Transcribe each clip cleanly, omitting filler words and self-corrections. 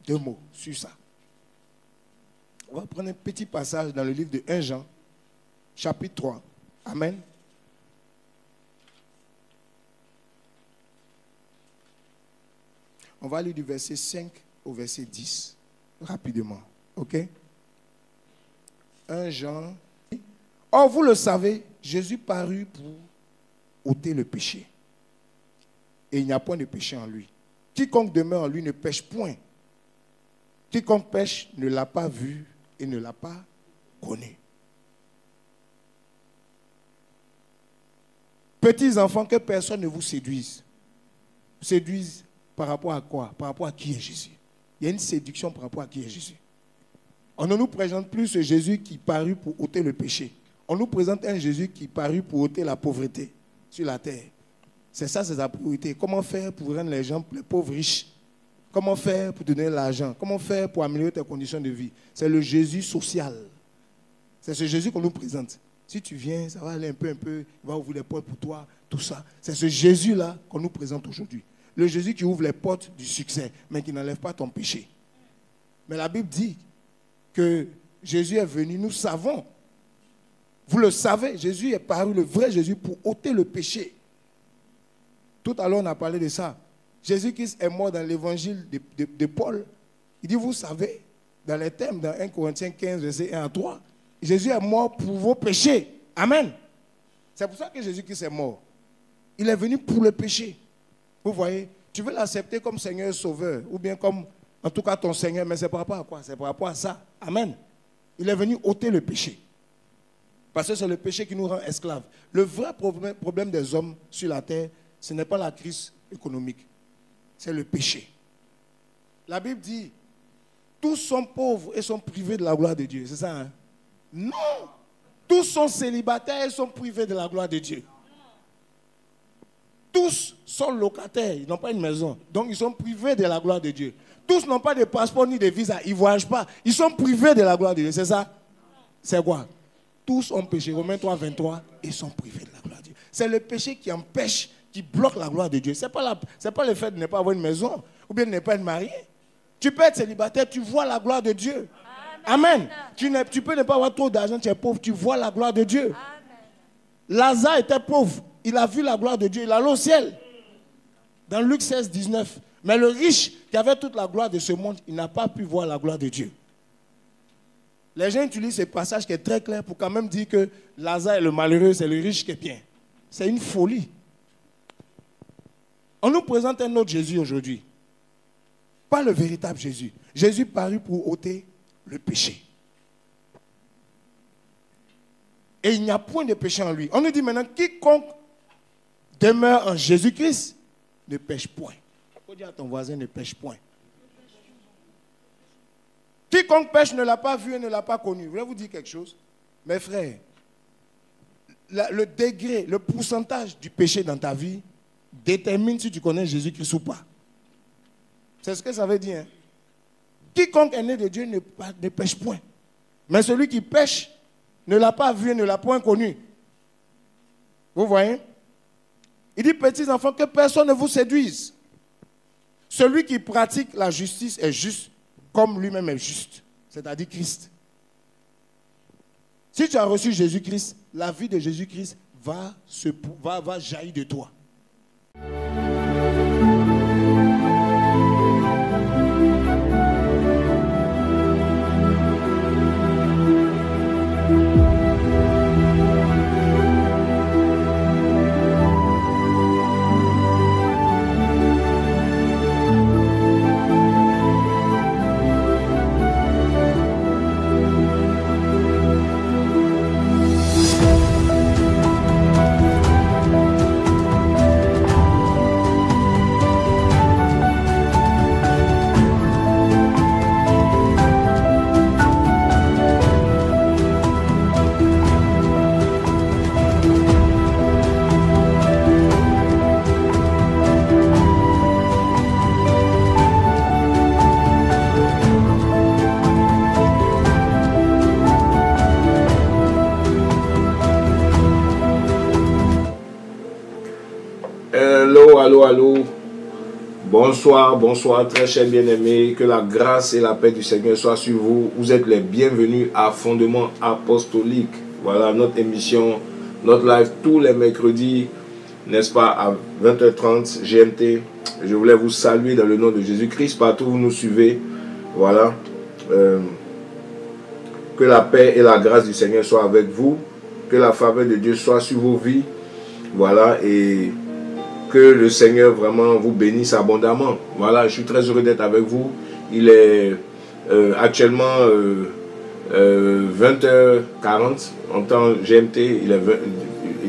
2 mots sur ça. On va prendre un petit passage dans le livre de 1 Jean, chapitre 3. Amen. On va lire du verset 5 au verset 10, rapidement. OK? 1 Jean. Or, vous le savez, Jésus parut pour ôter le péché. Et il n'y a point de péché en lui. Quiconque demeure en lui ne pêche point. Quiconque pêche ne l'a pas vu et ne l'a pas connu. Petits enfants, que personne ne vous séduise. Séduise par rapport à quoi? Par rapport à qui est Jésus. Il y a une séduction par rapport à qui est Jésus. On ne nous présente plus ce Jésus qui parut pour ôter le péché. On nous présente un Jésus qui parut pour ôter la pauvreté sur la terre. C'est ça, c'est sa priorité. Comment faire pour rendre les gens, les pauvres, riches? Comment faire pour donner l'argent? Comment faire pour améliorer tes conditions de vie? C'est le Jésus social. C'est ce Jésus qu'on nous présente. Si tu viens, ça va aller un peu, il va ouvrir les portes pour toi, tout ça. C'est ce Jésus-là qu'on nous présente aujourd'hui. Le Jésus qui ouvre les portes du succès, mais qui n'enlève pas ton péché. Mais la Bible dit que Jésus est venu, nous savons. Vous le savez, Jésus est paru, le vrai Jésus, pour ôter le péché. Tout à l'heure, on a parlé de ça. Jésus-Christ est mort dans l'évangile de Paul. Il dit, vous savez, dans les thèmes, dans 1 Corinthiens 15, verset 1 à 3, Jésus est mort pour vos péchés. Amen. C'est pour ça que Jésus-Christ est mort. Il est venu pour le péché. Vous voyez, tu veux l'accepter comme Seigneur et Sauveur, ou bien comme, en tout cas, ton Seigneur, mais c'est par rapport à quoi? C'est par rapport à ça. Amen. Il est venu ôter le péché. Parce que c'est le péché qui nous rend esclaves. Le vrai problème des hommes sur la terre, ce n'est pas la crise économique. C'est le péché. La Bible dit, tous sont pauvres et sont privés de la gloire de Dieu. C'est ça, hein? Non. Tous sont célibataires et sont privés de la gloire de Dieu. Tous sont locataires, ils n'ont pas une maison. Donc ils sont privés de la gloire de Dieu. Tous n'ont pas de passeport ni de visa, ils ne voyagent pas. Ils sont privés de la gloire de Dieu. C'est ça? C'est quoi? Tous ont péché. Romains 3, 23, ils sont privés de la gloire de Dieu. C'est le péché qui empêche, qui bloque la gloire de Dieu. Ce n'est pas le fait de ne pas avoir une maison ou bien de ne pas être marié. Tu peux être célibataire, tu vois la gloire de Dieu. Amen. Tu peux ne pas avoir trop d'argent, tu es pauvre, tu vois la gloire de Dieu. Amen. Lazare était pauvre, il a vu la gloire de Dieu, il allait au ciel. Dans Luc 16, 19. Mais le riche qui avait toute la gloire de ce monde, il n'a pas pu voir la gloire de Dieu. Les gens utilisent ce passage qui est très clair pour quand même dire que Lazare est le malheureux, c'est le riche qui est bien. C'est une folie. On nous présente un autre Jésus aujourd'hui. Pas le véritable Jésus. Jésus parut pour ôter le péché. Et il n'y a point de péché en lui. On nous dit maintenant, quiconque demeure en Jésus-Christ ne pêche point. Il faut dire à ton voisin, ne pêche point. Quiconque pêche ne l'a pas vu et ne l'a pas connu. Je voulais vous dire quelque chose. Mes frères, le degré, le pourcentage du péché dans ta vie détermine si tu connais Jésus-Christ ou pas. C'est ce que ça veut dire. Hein? Quiconque est né de Dieu ne pêche point. Mais celui qui pêche ne l'a pas vu et ne l'a point connu. Vous voyez? Il dit, petits enfants, que personne ne vous séduise. Celui qui pratique la justice est juste comme lui-même est juste. C'est-à-dire Christ. Si tu as reçu Jésus-Christ, la vie de Jésus-Christ va jaillir de toi. Allô. Bonsoir, bonsoir, très chers bien-aimés. Que la grâce et la paix du Seigneur soient sur vous. Vous êtes les bienvenus à Fondement Apostolique. Voilà notre émission, notre live tous les mercredis, n'est-ce pas, à 20h30 GMT. Je voulais vous saluer dans le nom de Jésus-Christ, partout où vous nous suivez. Voilà. Que la paix et la grâce du Seigneur soient avec vous. Que la faveur de Dieu soit sur vos vies. Voilà, et que le Seigneur vraiment vous bénisse abondamment. Voilà, je suis très heureux d'être avec vous. Il est actuellement 20h40 en temps GMT. Il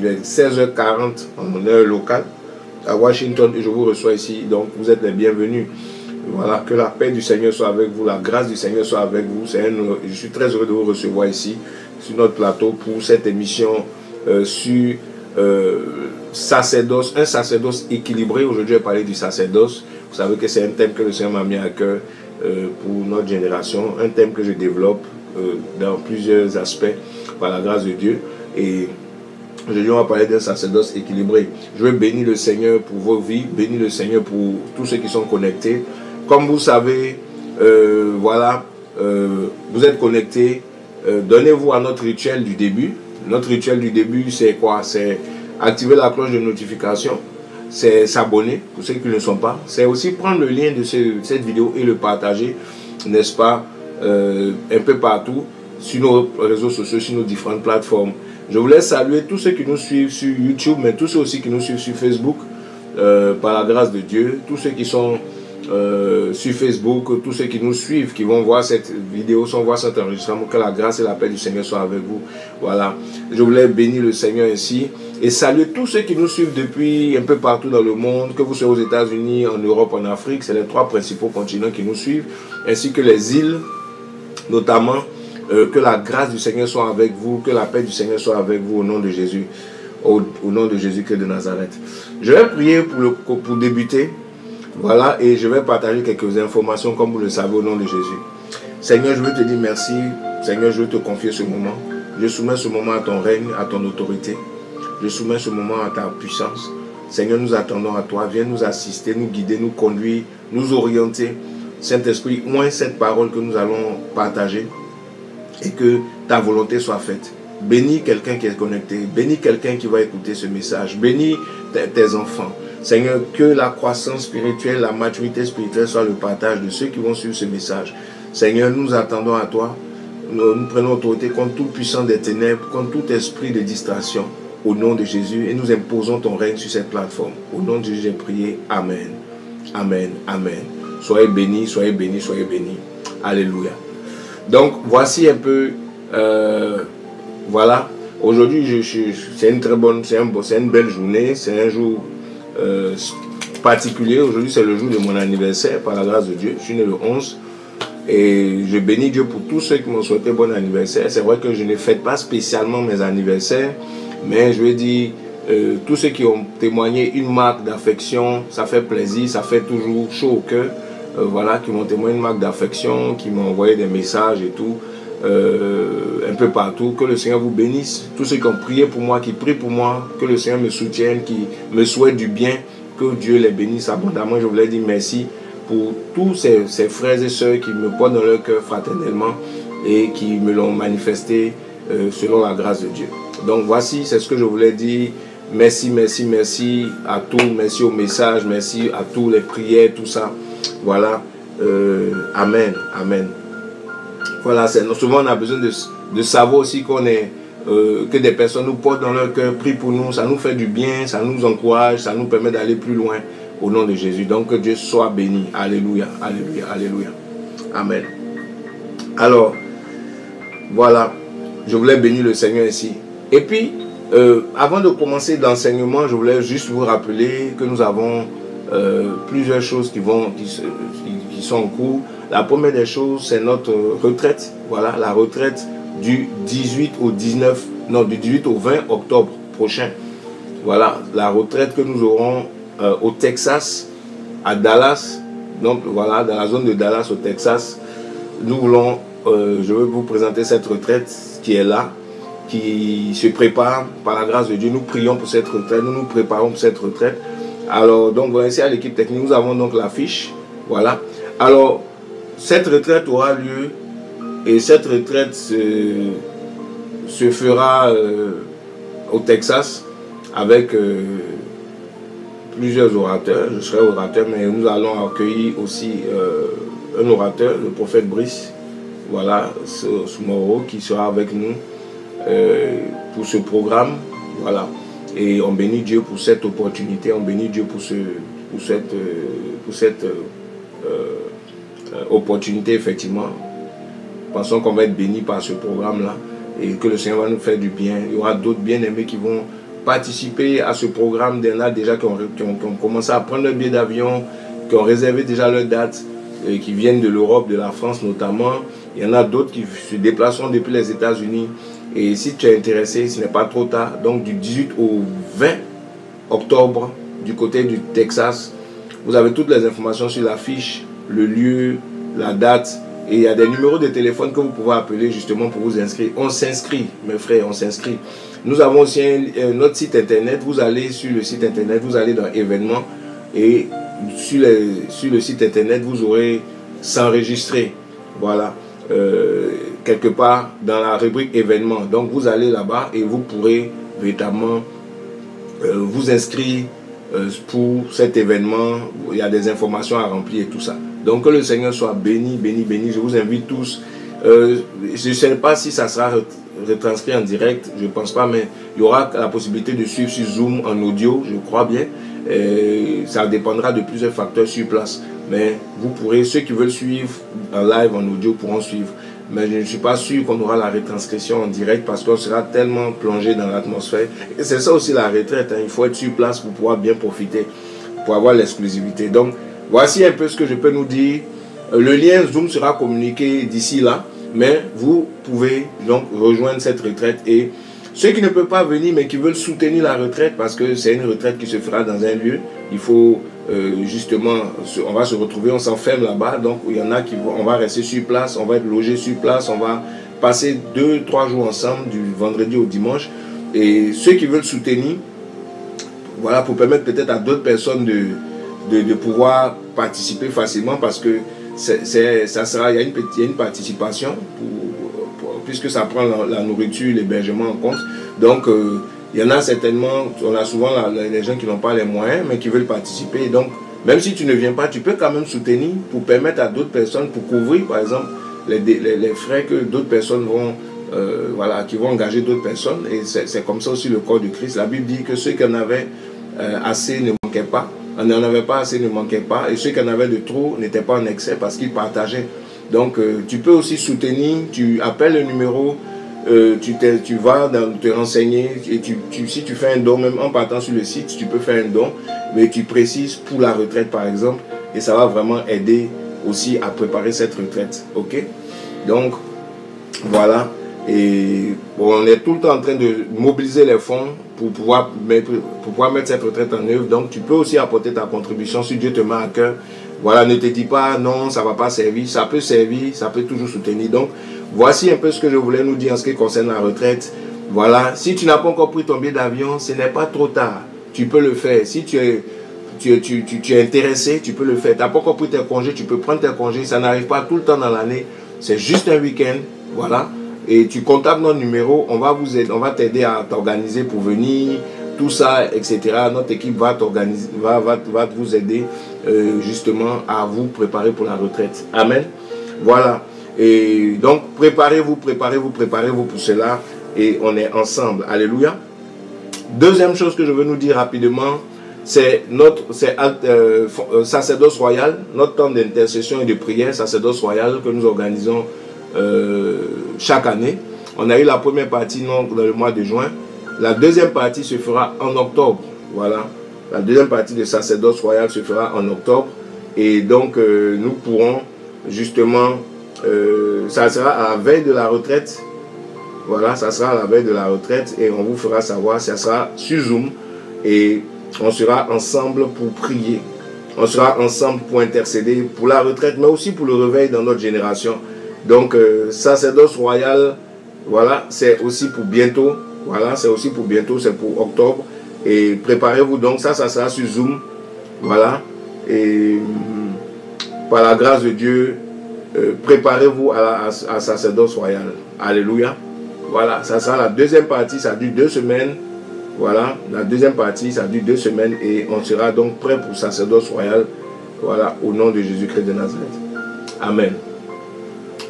est 16h40 en heure locale à Washington et je vous reçois ici. Donc vous êtes les bienvenus. Voilà, que la paix du Seigneur soit avec vous, la grâce du Seigneur soit avec vous. Je suis très heureux de vous recevoir ici sur notre plateau pour cette émission sur sacerdoce, un sacerdoce équilibré. Aujourd'hui, je vais parler du sacerdoce. Vous savez que c'est un thème que le Seigneur m'a mis à cœur pour notre génération, un thème que je développe dans plusieurs aspects par la grâce de Dieu. Et aujourd'hui, on va parler d'un sacerdoce équilibré. Je vais bénir le Seigneur pour vos vies, bénir le Seigneur pour tous ceux qui sont connectés. Comme vous savez, voilà, vous êtes connectés. Donnez-vous à notre rituel du début. Notre rituel du début, c'est quoi? C'est activer la cloche de notification, c'est s'abonner pour ceux qui ne le sont pas. C'est aussi prendre le lien de cette vidéo et le partager, n'est-ce pas, un peu partout sur nos réseaux sociaux, sur nos différentes plateformes. Je voulais saluer tous ceux qui nous suivent sur YouTube, mais tous ceux aussi qui nous suivent sur Facebook, par la grâce de Dieu, tous ceux qui sont sur Facebook, tous ceux qui nous suivent, qui vont voir cette vidéo, sans voir cet enregistrement, que la grâce et la paix du Seigneur soient avec vous. Voilà, je voulais bénir le Seigneur ainsi et saluer tous ceux qui nous suivent depuis un peu partout dans le monde, que vous soyez aux États-Unis, en Europe, en Afrique, c'est les 3 principaux continents qui nous suivent, ainsi que les îles, notamment. Que la grâce du Seigneur soit avec vous, que la paix du Seigneur soit avec vous au nom de Jésus, au nom de Jésus-Christ de Nazareth. Je vais prier pour débuter. Voilà, et je vais partager quelques informations comme vous le savez au nom de Jésus. Seigneur, je veux te dire merci. Seigneur, je veux te confier ce moment. Je soumets ce moment à ton règne, à ton autorité. Je soumets ce moment à ta puissance. Seigneur, nous attendons à toi. Viens nous assister, nous guider, nous conduire, nous orienter. Saint-Esprit, oint cette parole que nous allons partager et que ta volonté soit faite. Bénis quelqu'un qui est connecté. Bénis quelqu'un qui va écouter ce message. Bénis tes enfants. Seigneur, que la croissance spirituelle, la maturité spirituelle soit le partage de ceux qui vont suivre ce message. Seigneur, nous attendons à toi. Nous prenons autorité contre tout puissant des ténèbres, contre tout esprit de distraction, au nom de Jésus, et nous imposons ton règne sur cette plateforme. Au nom de Jésus, j'ai prié. Amen. Amen. Amen. Soyez bénis, soyez bénis, soyez bénis. Alléluia. Donc, voici un peu, voilà. Aujourd'hui, c'est une très bonne, c'est une belle journée, c'est un jour particulier. Aujourd'hui, c'est le jour de mon anniversaire, par la grâce de Dieu. Je suis né le 11 et je bénis Dieu pour tous ceux qui m'ont souhaité bon anniversaire. C'est vrai que je ne fête pas spécialement mes anniversaires, mais je veux dire, tous ceux qui ont témoigné une marque d'affection, ça fait plaisir, ça fait toujours chaud au cœur. Voilà, qui m'ont témoigné une marque d'affection, qui m'ont envoyé des messages et tout, un peu partout. Que le Seigneur vous bénisse. Tous ceux qui ont prié pour moi, qui prient pour moi, que le Seigneur me soutienne, qui me souhaitent du bien, que Dieu les bénisse abondamment. Je voulais dire merci pour tous ces frères et sœurs qui me portent dans leur cœur fraternellement et qui me l'ont manifesté selon la grâce de Dieu. Donc voici, c'est ce que je voulais dire. Merci, merci, merci à tous. Merci au message, merci à tous les prières, tout ça. Voilà, amen, amen. Voilà, souvent on a besoin de savoir aussi qu'on est, que des personnes nous portent dans leur cœur, prient pour nous, ça nous fait du bien, ça nous encourage, ça nous permet d'aller plus loin au nom de Jésus. Donc que Dieu soit béni. Alléluia, alléluia, alléluia. Amen. Alors, voilà, je voulais bénir le Seigneur ici. Et puis, avant de commencer l'enseignement, je voulais juste vous rappeler que nous avons plusieurs choses qui sont en cours. La première des choses, c'est notre retraite. Voilà, la retraite du 18 au 19, non, du 18 au 20 octobre prochain. Voilà, la retraite que nous aurons au Texas, à Dallas. Donc voilà, dans la zone de Dallas au Texas. Nous voulons, je veux vous présenter cette retraite qui est là, qui se prépare par la grâce de Dieu. Nous prions pour cette retraite, nous nous préparons pour cette retraite. Alors, donc, merci à l'équipe technique. Nous avons donc la fiche. Voilà. Alors, cette retraite aura lieu et cette retraite se fera au Texas avec plusieurs orateurs. Je serai orateur, mais nous allons accueillir aussi un orateur, le prophète Brice, voilà, Soumoro, qui sera avec nous pour ce programme. Voilà. Et on bénit Dieu pour cette opportunité, on bénit Dieu pour cette opportunité, effectivement. Pensons qu'on va être bénis par ce programme-là et que le Seigneur va nous faire du bien. Il y aura d'autres bien-aimés qui vont participer à ce programme. Il y en a déjà qui ont commencé à prendre leur billet d'avion, qui ont réservé déjà leur date, et qui viennent de l'Europe, de la France notamment. Il y en a d'autres qui se déplaceront depuis les États-Unis. Et si tu es intéressé, ce n'est pas trop tard. Donc du 18 au 20 octobre, du côté du Texas, vous avez toutes les informations sur la fiche, le lieu, la date. Et il y a des numéros de téléphone que vous pouvez appeler justement pour vous inscrire. On s'inscrit, mes frères, on s'inscrit. Nous avons aussi notre site internet. Vous allez sur le site internet, vous allez dans événements. Et sur le site internet, vous aurez s'enregistrer. Voilà. Quelque part dans la rubrique événements. Donc vous allez là-bas et vous pourrez véritablement vous inscrire pour cet événement. Il y a des informations à remplir et tout ça. Donc que le Seigneur soit béni, béni, béni. Je vous invite tous. Je ne sais pas si ça sera retranscrit en direct, je ne pense pas, mais il y aura la possibilité de suivre sur Zoom en audio, je crois bien. Ça dépendra de plusieurs facteurs sur place. Mais vous pourrez, ceux qui veulent suivre en live, en audio, pourront suivre. Mais je ne suis pas sûr qu'on aura la retranscription en direct parce qu'on sera tellement plongé dans l'atmosphère. Et c'est ça aussi la retraite, hein. Il faut être sur place pour pouvoir bien profiter, pour avoir l'exclusivité. Donc, voici un peu ce que je peux nous dire. Le lien Zoom sera communiqué d'ici là, mais vous pouvez donc rejoindre cette retraite. Et ceux qui ne peuvent pas venir, mais qui veulent soutenir la retraite, parce que c'est une retraite qui se fera dans un lieu, il faut justement, on va se retrouver, on s'enferme là-bas, donc il y en a qui vont, on va rester sur place, on va être logé sur place, on va passer 2-3 jours ensemble, du vendredi au dimanche. Et ceux qui veulent soutenir, voilà, pour permettre peut-être à d'autres personnes de pouvoir participer facilement, parce que ça sera, il y a une participation puisque ça prend la nourriture, l'hébergement en compte. Donc il y en a certainement, on a souvent les gens qui n'ont pas les moyens mais qui veulent participer. Donc même si tu ne viens pas, tu peux quand même soutenir pour permettre à d'autres personnes, pour couvrir par exemple les frais que d'autres personnes vont voilà, qui vont engager d'autres personnes. Et c'est comme ça aussi le corps du Christ. La Bible dit que ceux qui en avaient assez ne manquaient pas. On n'en avait pas assez, ne manquait pas. Et ceux qui en avaient de trop n'étaient pas en excès parce qu'ils partageaient. Donc, tu peux aussi soutenir. Tu appelles le numéro, tu vas te renseigner. Et si tu fais un don, même en partant sur le site, tu peux faire un don. Mais tu précises pour la retraite, par exemple. Et ça va vraiment aider aussi à préparer cette retraite. OK? Donc, voilà. Et bon, on est tout le temps en train de mobiliser les fonds pour pouvoir mettre cette retraite en œuvre. Donc tu peux aussi apporter ta contribution si Dieu te met à cœur. Voilà, ne te dis pas non, ça ne va pas servir. Ça peut servir, ça peut toujours soutenir. Donc voici un peu ce que je voulais nous dire en ce qui concerne la retraite. Voilà, si tu n'as pas encore pris ton billet d'avion, ce n'est pas trop tard. Tu peux le faire. Si tu es intéressé, tu peux le faire. Tu n'as pas encore pris tes congés, tu peux prendre tes congés. Ça n'arrive pas tout le temps dans l'année. C'est juste un week-end. Voilà. Et tu contactes notre numéro, on va t'aider à t'organiser pour venir, tout ça, etc. Notre équipe va t'organiser, va vous aider justement à vous préparer pour la retraite. Amen. Voilà. Et donc, préparez-vous pour cela et on est ensemble. Alléluia. Deuxième chose que je veux nous dire rapidement, c'est sacerdoce royal, notre temps d'intercession et de prière, sacerdoce royal que nous organisons chaque année. On a eu la première partie dans le mois de juin. La deuxième partie se fera en octobre. Voilà. La deuxième partie de sacerdoce royal se fera en octobre. Et donc, nous pourrons justement, ça sera à la veille de la retraite. Voilà, ça sera à la veille de la retraite et on vous fera savoir. Ça sera sur Zoom et on sera ensemble pour prier. On sera ensemble pour intercéder pour la retraite, mais aussi pour le réveil dans notre génération. Donc, sacerdoce royal, voilà, c'est aussi pour bientôt. Voilà, c'est aussi pour bientôt, c'est pour octobre. Et préparez-vous donc, ça sera sur Zoom. Voilà. Et par la grâce de Dieu, préparez-vous à sacerdoce royal. Alléluia. Voilà, ça sera la deuxième partie, ça dure 2 semaines. Voilà, la deuxième partie, ça dure 2 semaines et on sera donc prêt pour sacerdoce royal. Voilà, au nom de Jésus-Christ de Nazareth. Amen.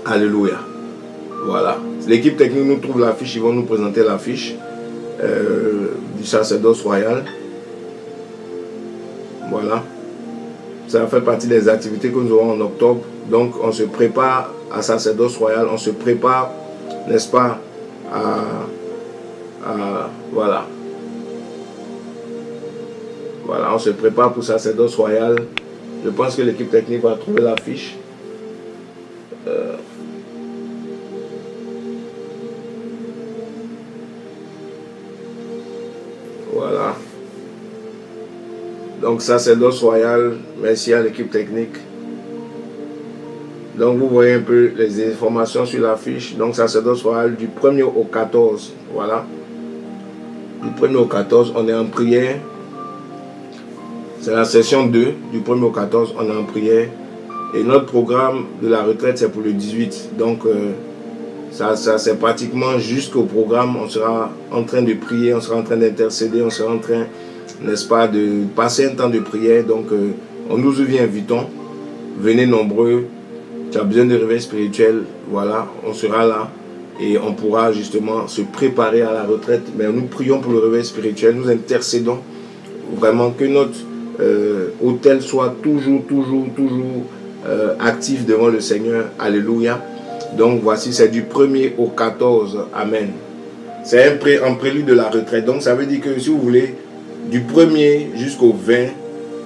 Alléluia. Voilà. L'équipe technique nous trouve l'affiche, ils vont nous présenter l'affiche du sacerdoce royal. Voilà. Ça fait partie des activités que nous aurons en octobre. Donc on se prépare à sacerdoce royal, on se prépare, n'est-ce pas, voilà. Voilà, on se prépare pour sacerdoce royal. Je pense que l'équipe technique va trouver l'affiche. Voilà. Donc sacerdoce royal, merci à l'équipe technique. Donc vous voyez un peu les informations sur l'affiche. Donc sacerdoce royal du 1er au 14. Voilà. Du 1er au 14, on est en prière. C'est la session 2. Du 1er au 14, on est en prière. Et notre programme de la retraite, c'est pour le 18. Donc ça c'est pratiquement jusqu'au programme. On sera en train de prier, on sera en train d'intercéder, on sera en train, n'est-ce pas, de passer un temps de prière. Donc on nous y invitons. Venez nombreux. Tu as besoin de réveil spirituel, voilà, on sera là et on pourra justement se préparer à la retraite. Mais nous prions pour le réveil spirituel, nous intercédons vraiment que notre hôtel soit toujours actif devant le Seigneur. Alléluia. Donc voici, c'est du 1er au 14. Amen. C'est un prélude de la retraite. Donc ça veut dire que si vous voulez, du 1er jusqu'au 20,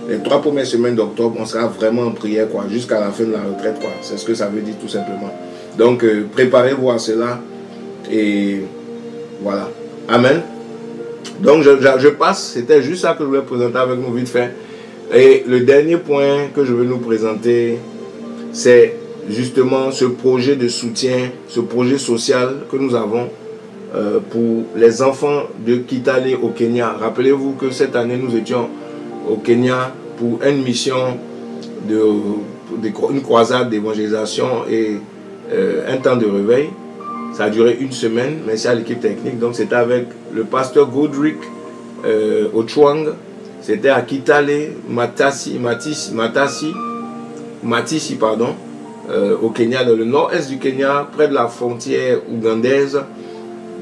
les 3 premières semaines d'octobre, on sera vraiment en prière, quoi, jusqu'à la fin de la retraite, quoi. C'est ce que ça veut dire tout simplement. Donc, préparez-vous à cela. Et voilà. Amen. Donc, je passe. C'était juste ça que je voulais présenter avec nous vite fait. Et le dernier point que je veux nous présenter, c'est justement ce projet de soutien, ce projet social que nous avons pour les enfants de Kitale au Kenya. Rappelez-vous que cette année, nous étions au Kenya pour une mission une croisade d'évangélisation et un temps de réveil. Ça a duré 1 semaine, merci à l'équipe technique. Donc c'était avec le pasteur Godric Ochwang. C'était à Kitale, Matisi, pardon, au Kenya, dans le nord-est du Kenya, près de la frontière ougandaise,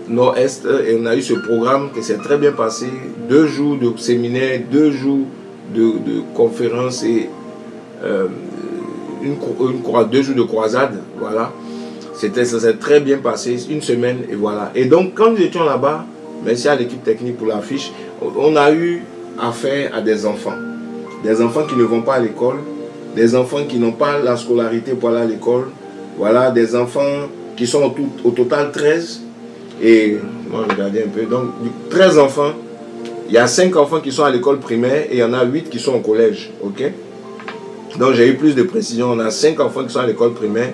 nord-est. Et on a eu ce programme qui s'est très bien passé. 2 jours de séminaire, 2 jours de conférence et 2 jours de croisade. Voilà. Ça s'est très bien passé, 1 semaine et voilà. Et donc quand nous étions là-bas, merci à l'équipe technique pour l'affiche, on a eu affaire à des enfants qui ne vont pas à l'école, des enfants qui n'ont pas la scolarité pour aller à l'école, voilà, des enfants qui sont au total 13. Et moi regardez un peu, donc 13 enfants. Il y a 5 enfants qui sont à l'école primaire et il y en a 8 qui sont au collège. Ok? Donc j'ai eu plus de précision. On a 5 enfants qui sont à l'école primaire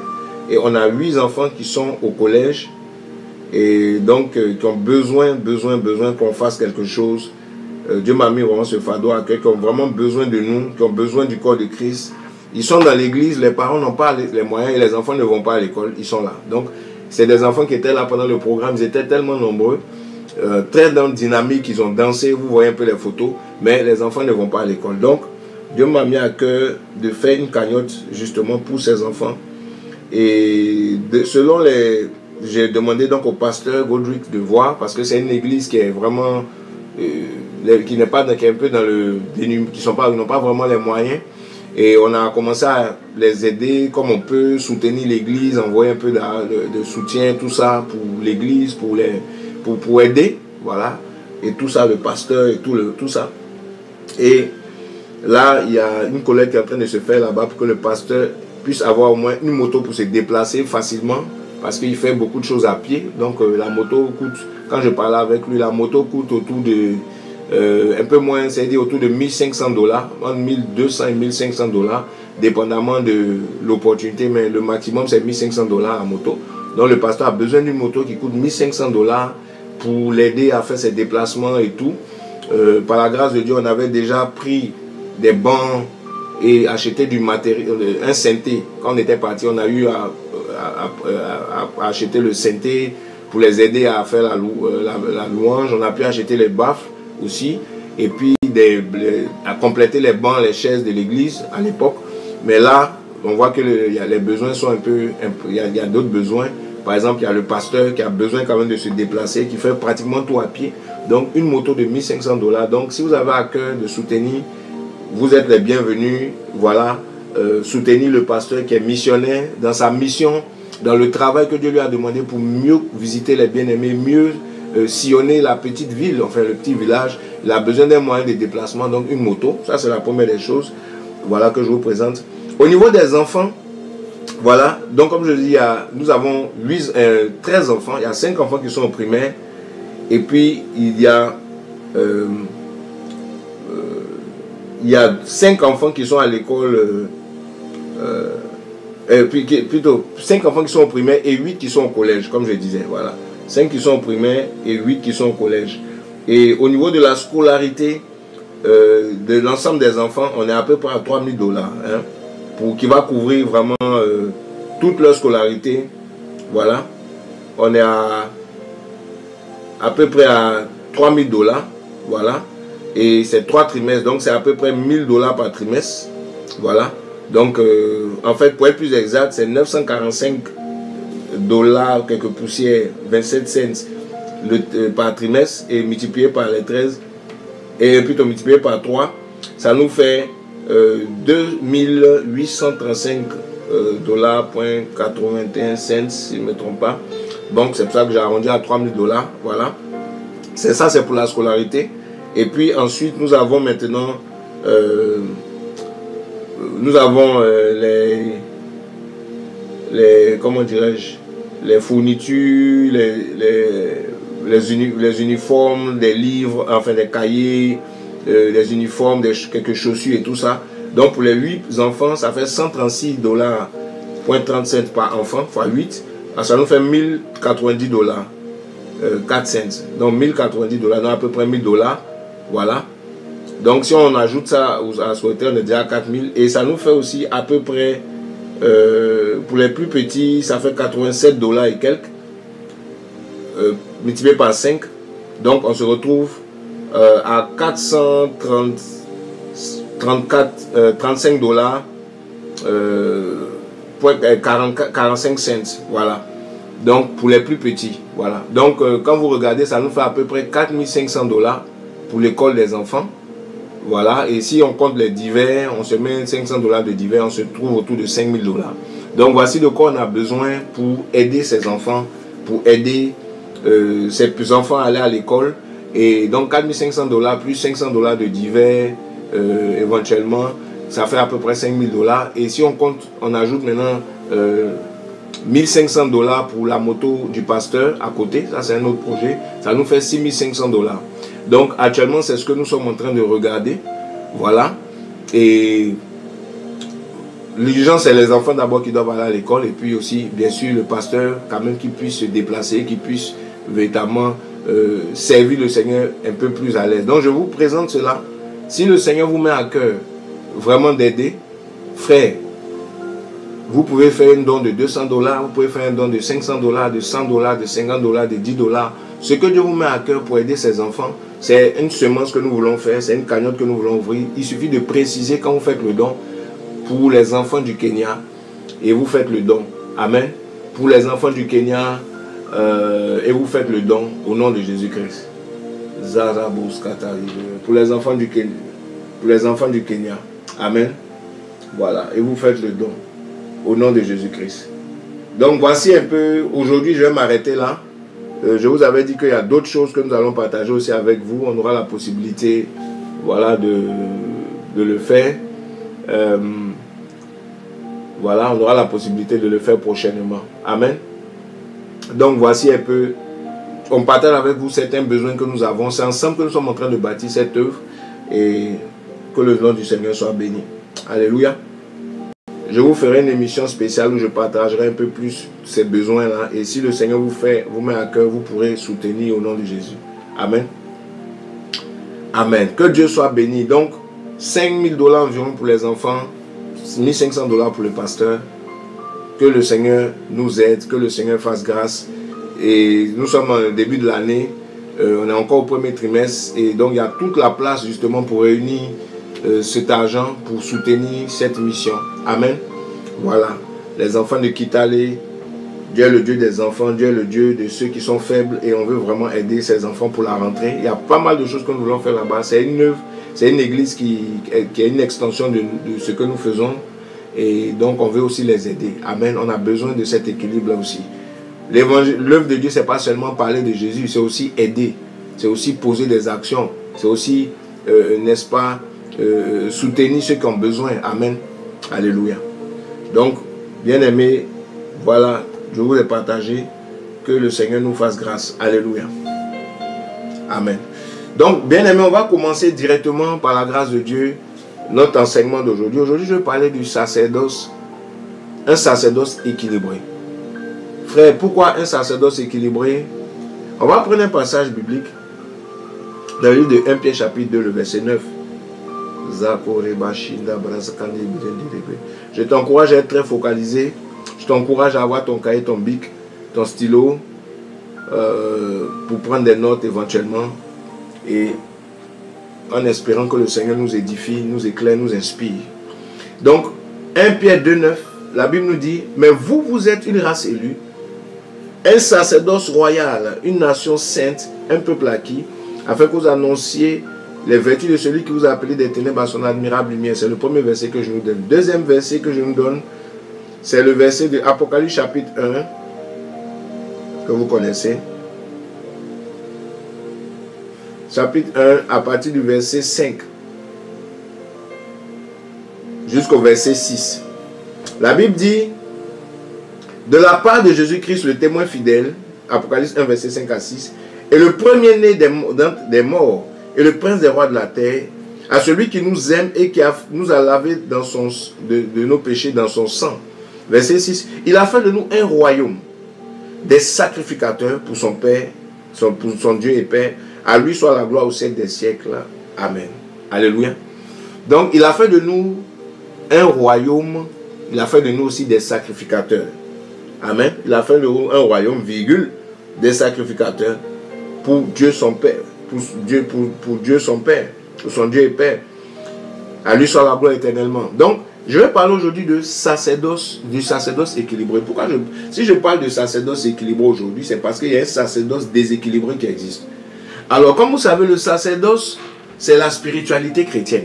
et on a 8 enfants qui sont au collège. Et donc qui ont besoin qu'on fasse quelque chose. Dieu m'a mis vraiment ce fardeau à cœur, qui ont vraiment besoin de nous, qui ont besoin du corps de Christ. Ils sont dans l'église, les parents n'ont pas les moyens et les enfants ne vont pas à l'école. Ils sont là. Donc c'est des enfants qui étaient là pendant le programme. Ils étaient tellement nombreux. Très dans dynamique, ils ont dansé, vous voyez un peu les photos, mais les enfants ne vont pas à l'école. Donc, Dieu m'a mis à cœur de faire une cagnotte justement pour ces enfants. Et j'ai demandé donc au pasteur Godric de voir, parce que c'est une église qui est vraiment, qui n'est pas, qui est un peu dans le dénuement, qui n'ont pas vraiment les moyens. Et on a commencé à les aider comme on peut, soutenir l'église, envoyer un peu de soutien, tout ça pour l'église, pour aider, voilà, et tout ça, le pasteur et tout ça. Et là, il y a une collecte qui est en train de se faire là-bas pour que le pasteur puisse avoir au moins une moto pour se déplacer facilement, parce qu'il fait beaucoup de choses à pied. Donc la moto coûte, quand je parlais avec lui, la moto coûte autour de, un peu moins, c'est-à-dire autour de $1500, entre 1200 et $1500, dépendamment de l'opportunité, mais le maximum c'est $1500 la moto. Donc le pasteur a besoin d'une moto qui coûte $1500 pour l'aider à faire ses déplacements et tout. Par la grâce de Dieu, on avait déjà pris des bancs et acheter du matériel, un synthé. Quand on était parti, on a eu à acheter le synthé pour les aider à faire la louange. On a pu acheter les baffes aussi, et puis à compléter les bancs, les chaises de l'église à l'époque. Mais là, on voit que les besoins sont un peu, il y a d'autres besoins. Par exemple, il y a le pasteur qui a besoin quand même de se déplacer, qui fait pratiquement tout à pied. Donc, une moto de 1500 $. Donc, si vous avez à cœur de soutenir, vous êtes les bienvenus. Voilà, soutenir le pasteur qui est missionnaire dans sa mission, dans le travail que Dieu lui a demandé pour mieux visiter les bien-aimés, mieux sillonner la petite ville, enfin le petit village. Il a besoin d'un moyen de déplacement, donc une moto. Ça, c'est la première des choses, voilà, que je vous présente. Au niveau des enfants, voilà, donc comme je dis, nous avons 13 enfants, il y a 5 enfants qui sont au primaire, et puis il y a 5 enfants qui sont à l'école, plutôt 5 enfants qui sont au primaire et 8 qui sont au collège, comme je disais, voilà. 5 qui sont au primaire et 8 qui sont au collège. Et au niveau de la scolarité de l'ensemble des enfants, on est à peu près à 3 000 $, hein, qui va couvrir vraiment toute leur scolarité. Voilà, on est à peu près à 3 000 $, voilà, et c'est 3 trimestres, donc c'est à peu près 1 000 $ par trimestre, voilà. Donc en fait, pour être plus exact, c'est 945 $, quelques poussières, 27 cents par trimestre, et multiplié par les 13, et plutôt multiplié par 3, ça nous fait 2835 $.81, si je ne me trompe pas. Donc c'est pour ça que j'ai arrondi à 3 000 $, voilà. C'est ça, c'est pour la scolarité. Et puis ensuite, nous avons maintenant comment dirais-je, les fournitures, les uniformes, des livres, enfin des cahiers, les uniformes, quelques chaussures et tout ça. Donc pour les 8 enfants, ça fait 136 $.37 par enfant, fois 8. Ça nous fait 1090 $, 4 cents. Donc 1090 $, donc à peu près 1000 $. Voilà. Donc si on ajoute ça à ce côté, on est déjà à 4000. Et ça nous fait aussi à peu près, pour les plus petits, ça fait 87 $, et quelques, multiplié par 5. Donc on se retrouve à 35 $, 45 cents, voilà. Donc pour les plus petits, voilà. Donc quand vous regardez, ça nous fait à peu près 4500 $ pour l'école des enfants, voilà. Et si on compte les divers, on se met 500 $ de divers, on se trouve autour de 5000 $. Donc voici de quoi on a besoin pour aider ces enfants, pour aider ces enfants à aller à l'école. Et donc 4500 $ plus 500 $ de divers, éventuellement, ça fait à peu près 5000 $. Et si on compte, on ajoute maintenant 1500 $ pour la moto du pasteur à côté, ça c'est un autre projet, ça nous fait 6500 $. Donc actuellement c'est ce que nous sommes en train de regarder, voilà. Et l'urgence c'est les enfants d'abord qui doivent aller à l'école, et puis aussi bien sûr le pasteur quand même qui puisse se déplacer, qui puisse véritablement servir le Seigneur un peu plus à l'aise. Donc je vous présente cela. Si le Seigneur vous met à cœur vraiment d'aider, frère, vous pouvez faire un don de 200 $, vous pouvez faire un don de 500 $, de 100 $, de 50 $, de 10 $. Ce que Dieu vous met à cœur pour aider ses enfants, c'est une semence que nous voulons faire, c'est une cagnotte que nous voulons ouvrir. Il suffit de préciser quand vous faites le don pour les enfants du Kenya, et vous faites le don. Amen. Pour les enfants du Kenya, et vous faites le don au nom de Jésus-Christ. Pour les enfants du Kenya. Pour les enfants du Kenya. Amen. Voilà. Et vous faites le don au nom de Jésus-Christ. Donc voici un peu, aujourd'hui je vais m'arrêter là. Je vous avais dit qu'il y a d'autres choses que nous allons partager aussi avec vous. On aura la possibilité, voilà, de le faire. Voilà, on aura la possibilité de le faire prochainement. Amen. Donc voici un peu, on partage avec vous certains besoins que nous avons. C'est ensemble que nous sommes en train de bâtir cette œuvre, et que le nom du Seigneur soit béni. Alléluia. Je vous ferai une émission spéciale où je partagerai un peu plus ces besoins-là. Et si le Seigneur vous met à cœur, vous pourrez soutenir au nom de Jésus. Amen. Amen. Que Dieu soit béni. Donc, 5 000 $ environ pour les enfants, 1 500 $ pour le pasteur. Que le Seigneur nous aide, que le Seigneur fasse grâce. Et nous sommes au début de l'année, on est encore au premier trimestre, et donc il y a toute la place justement pour réunir cet argent pour soutenir cette mission. Amen. Voilà, les enfants de Kitale, Dieu est le Dieu des enfants, Dieu est le Dieu de ceux qui sont faibles, et on veut vraiment aider ces enfants pour la rentrée. Il y a pas mal de choses que nous voulons faire là-bas. C'est une œuvre, c'est une église qui est une extension de ce que nous faisons, et donc on veut aussi les aider. Amen. On a besoin de cet équilibre là aussi. L'œuvre de Dieu, c'est pas seulement parler de Jésus, c'est aussi aider, c'est aussi poser des actions, c'est aussi, n'est-ce pas, soutenir ceux qui ont besoin. Amen. Alléluia. Donc, bien aimé, voilà, je vous ai partagé. Que le Seigneur nous fasse grâce. Alléluia. Amen. Donc, bien aimé, on va commencer directement par la grâce de Dieu, notre enseignement d'aujourd'hui. Aujourd'hui, je vais parler du sacerdoce, un sacerdoce équilibré. Frère, pourquoi un sacerdoce équilibré? On va prendre un passage biblique dans le livre de 1 Pierre chapitre 2, le verset 9. Je t'encourage à être très focalisé. Je t'encourage à avoir ton cahier, ton bic, ton stylo pour prendre des notes éventuellement, et en espérant que le Seigneur nous édifie, nous éclaire, nous inspire. Donc 1 Pierre 2, 9, la Bible nous dit: mais vous, vous êtes une race élue, un sacerdoce royal, une nation sainte, un peuple acquis, afin que vous annonciez les vertus de celui qui vous a appelé des ténèbres à son admirable lumière. C'est le premier verset que je nous donne. Deuxième verset que je nous donne, c'est le verset de Apocalypse chapitre 1, que vous connaissez. Chapitre 1, à partir du verset 5 jusqu'au verset 6. La Bible dit: de la part de Jésus-Christ, le témoin fidèle, Apocalypse 1, verset 5 à 6, et le premier-né des morts, et le prince des rois de la terre, à celui qui nous aime et qui nous a lavé de nos péchés dans son sang. Verset 6, il a fait de nous un royaume, des sacrificateurs pour son Père, pour son Dieu et Père. À lui soit la gloire au siècle des siècles. Amen. Alléluia. Donc, il a fait de nous un royaume, il a fait de nous aussi des sacrificateurs. Amen. Il a fait de nous un royaume, virgule, des sacrificateurs pour Dieu son Père. Pour Dieu son Père, pour son Dieu et Père. À lui soit la gloire éternellement. Donc, je vais parler aujourd'hui du sacerdoce équilibré. Pourquoi si je parle de sacerdoce équilibré aujourd'hui, c'est parce qu'il y a un sacerdoce déséquilibré qui existe. Alors, comme vous savez, le sacerdoce, c'est la spiritualité chrétienne.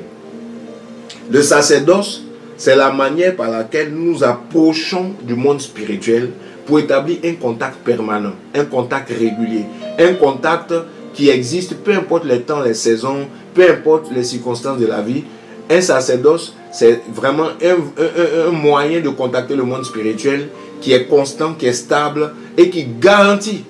Le sacerdoce, c'est la manière par laquelle nous nous approchons du monde spirituel pour établir un contact permanent, un contact régulier, un contact qui existe, peu importe les temps, les saisons, peu importe les circonstances de la vie. Un sacerdoce, c'est vraiment un moyen de contacter le monde spirituel qui est constant, qui est stable et qui garantit,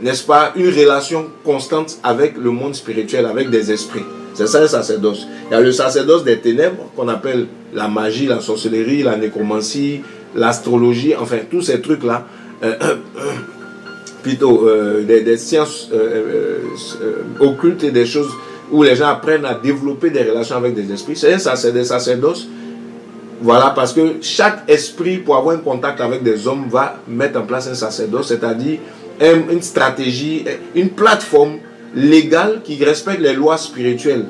n'est-ce pas, une relation constante avec le monde spirituel, avec des esprits. C'est ça le sacerdoce. Il y a le sacerdoce des ténèbres qu'on appelle la magie, la sorcellerie, la nécromancie, l'astrologie, enfin tous ces trucs-là. Plutôt des sciences occultes et des choses où les gens apprennent à développer des relations avec des esprits. C'est des sacerdoces. Voilà, parce que chaque esprit, pour avoir un contact avec des hommes, va mettre en place un sacerdoce, c'est-à-dire une stratégie, une plateforme légale qui respecte les lois spirituelles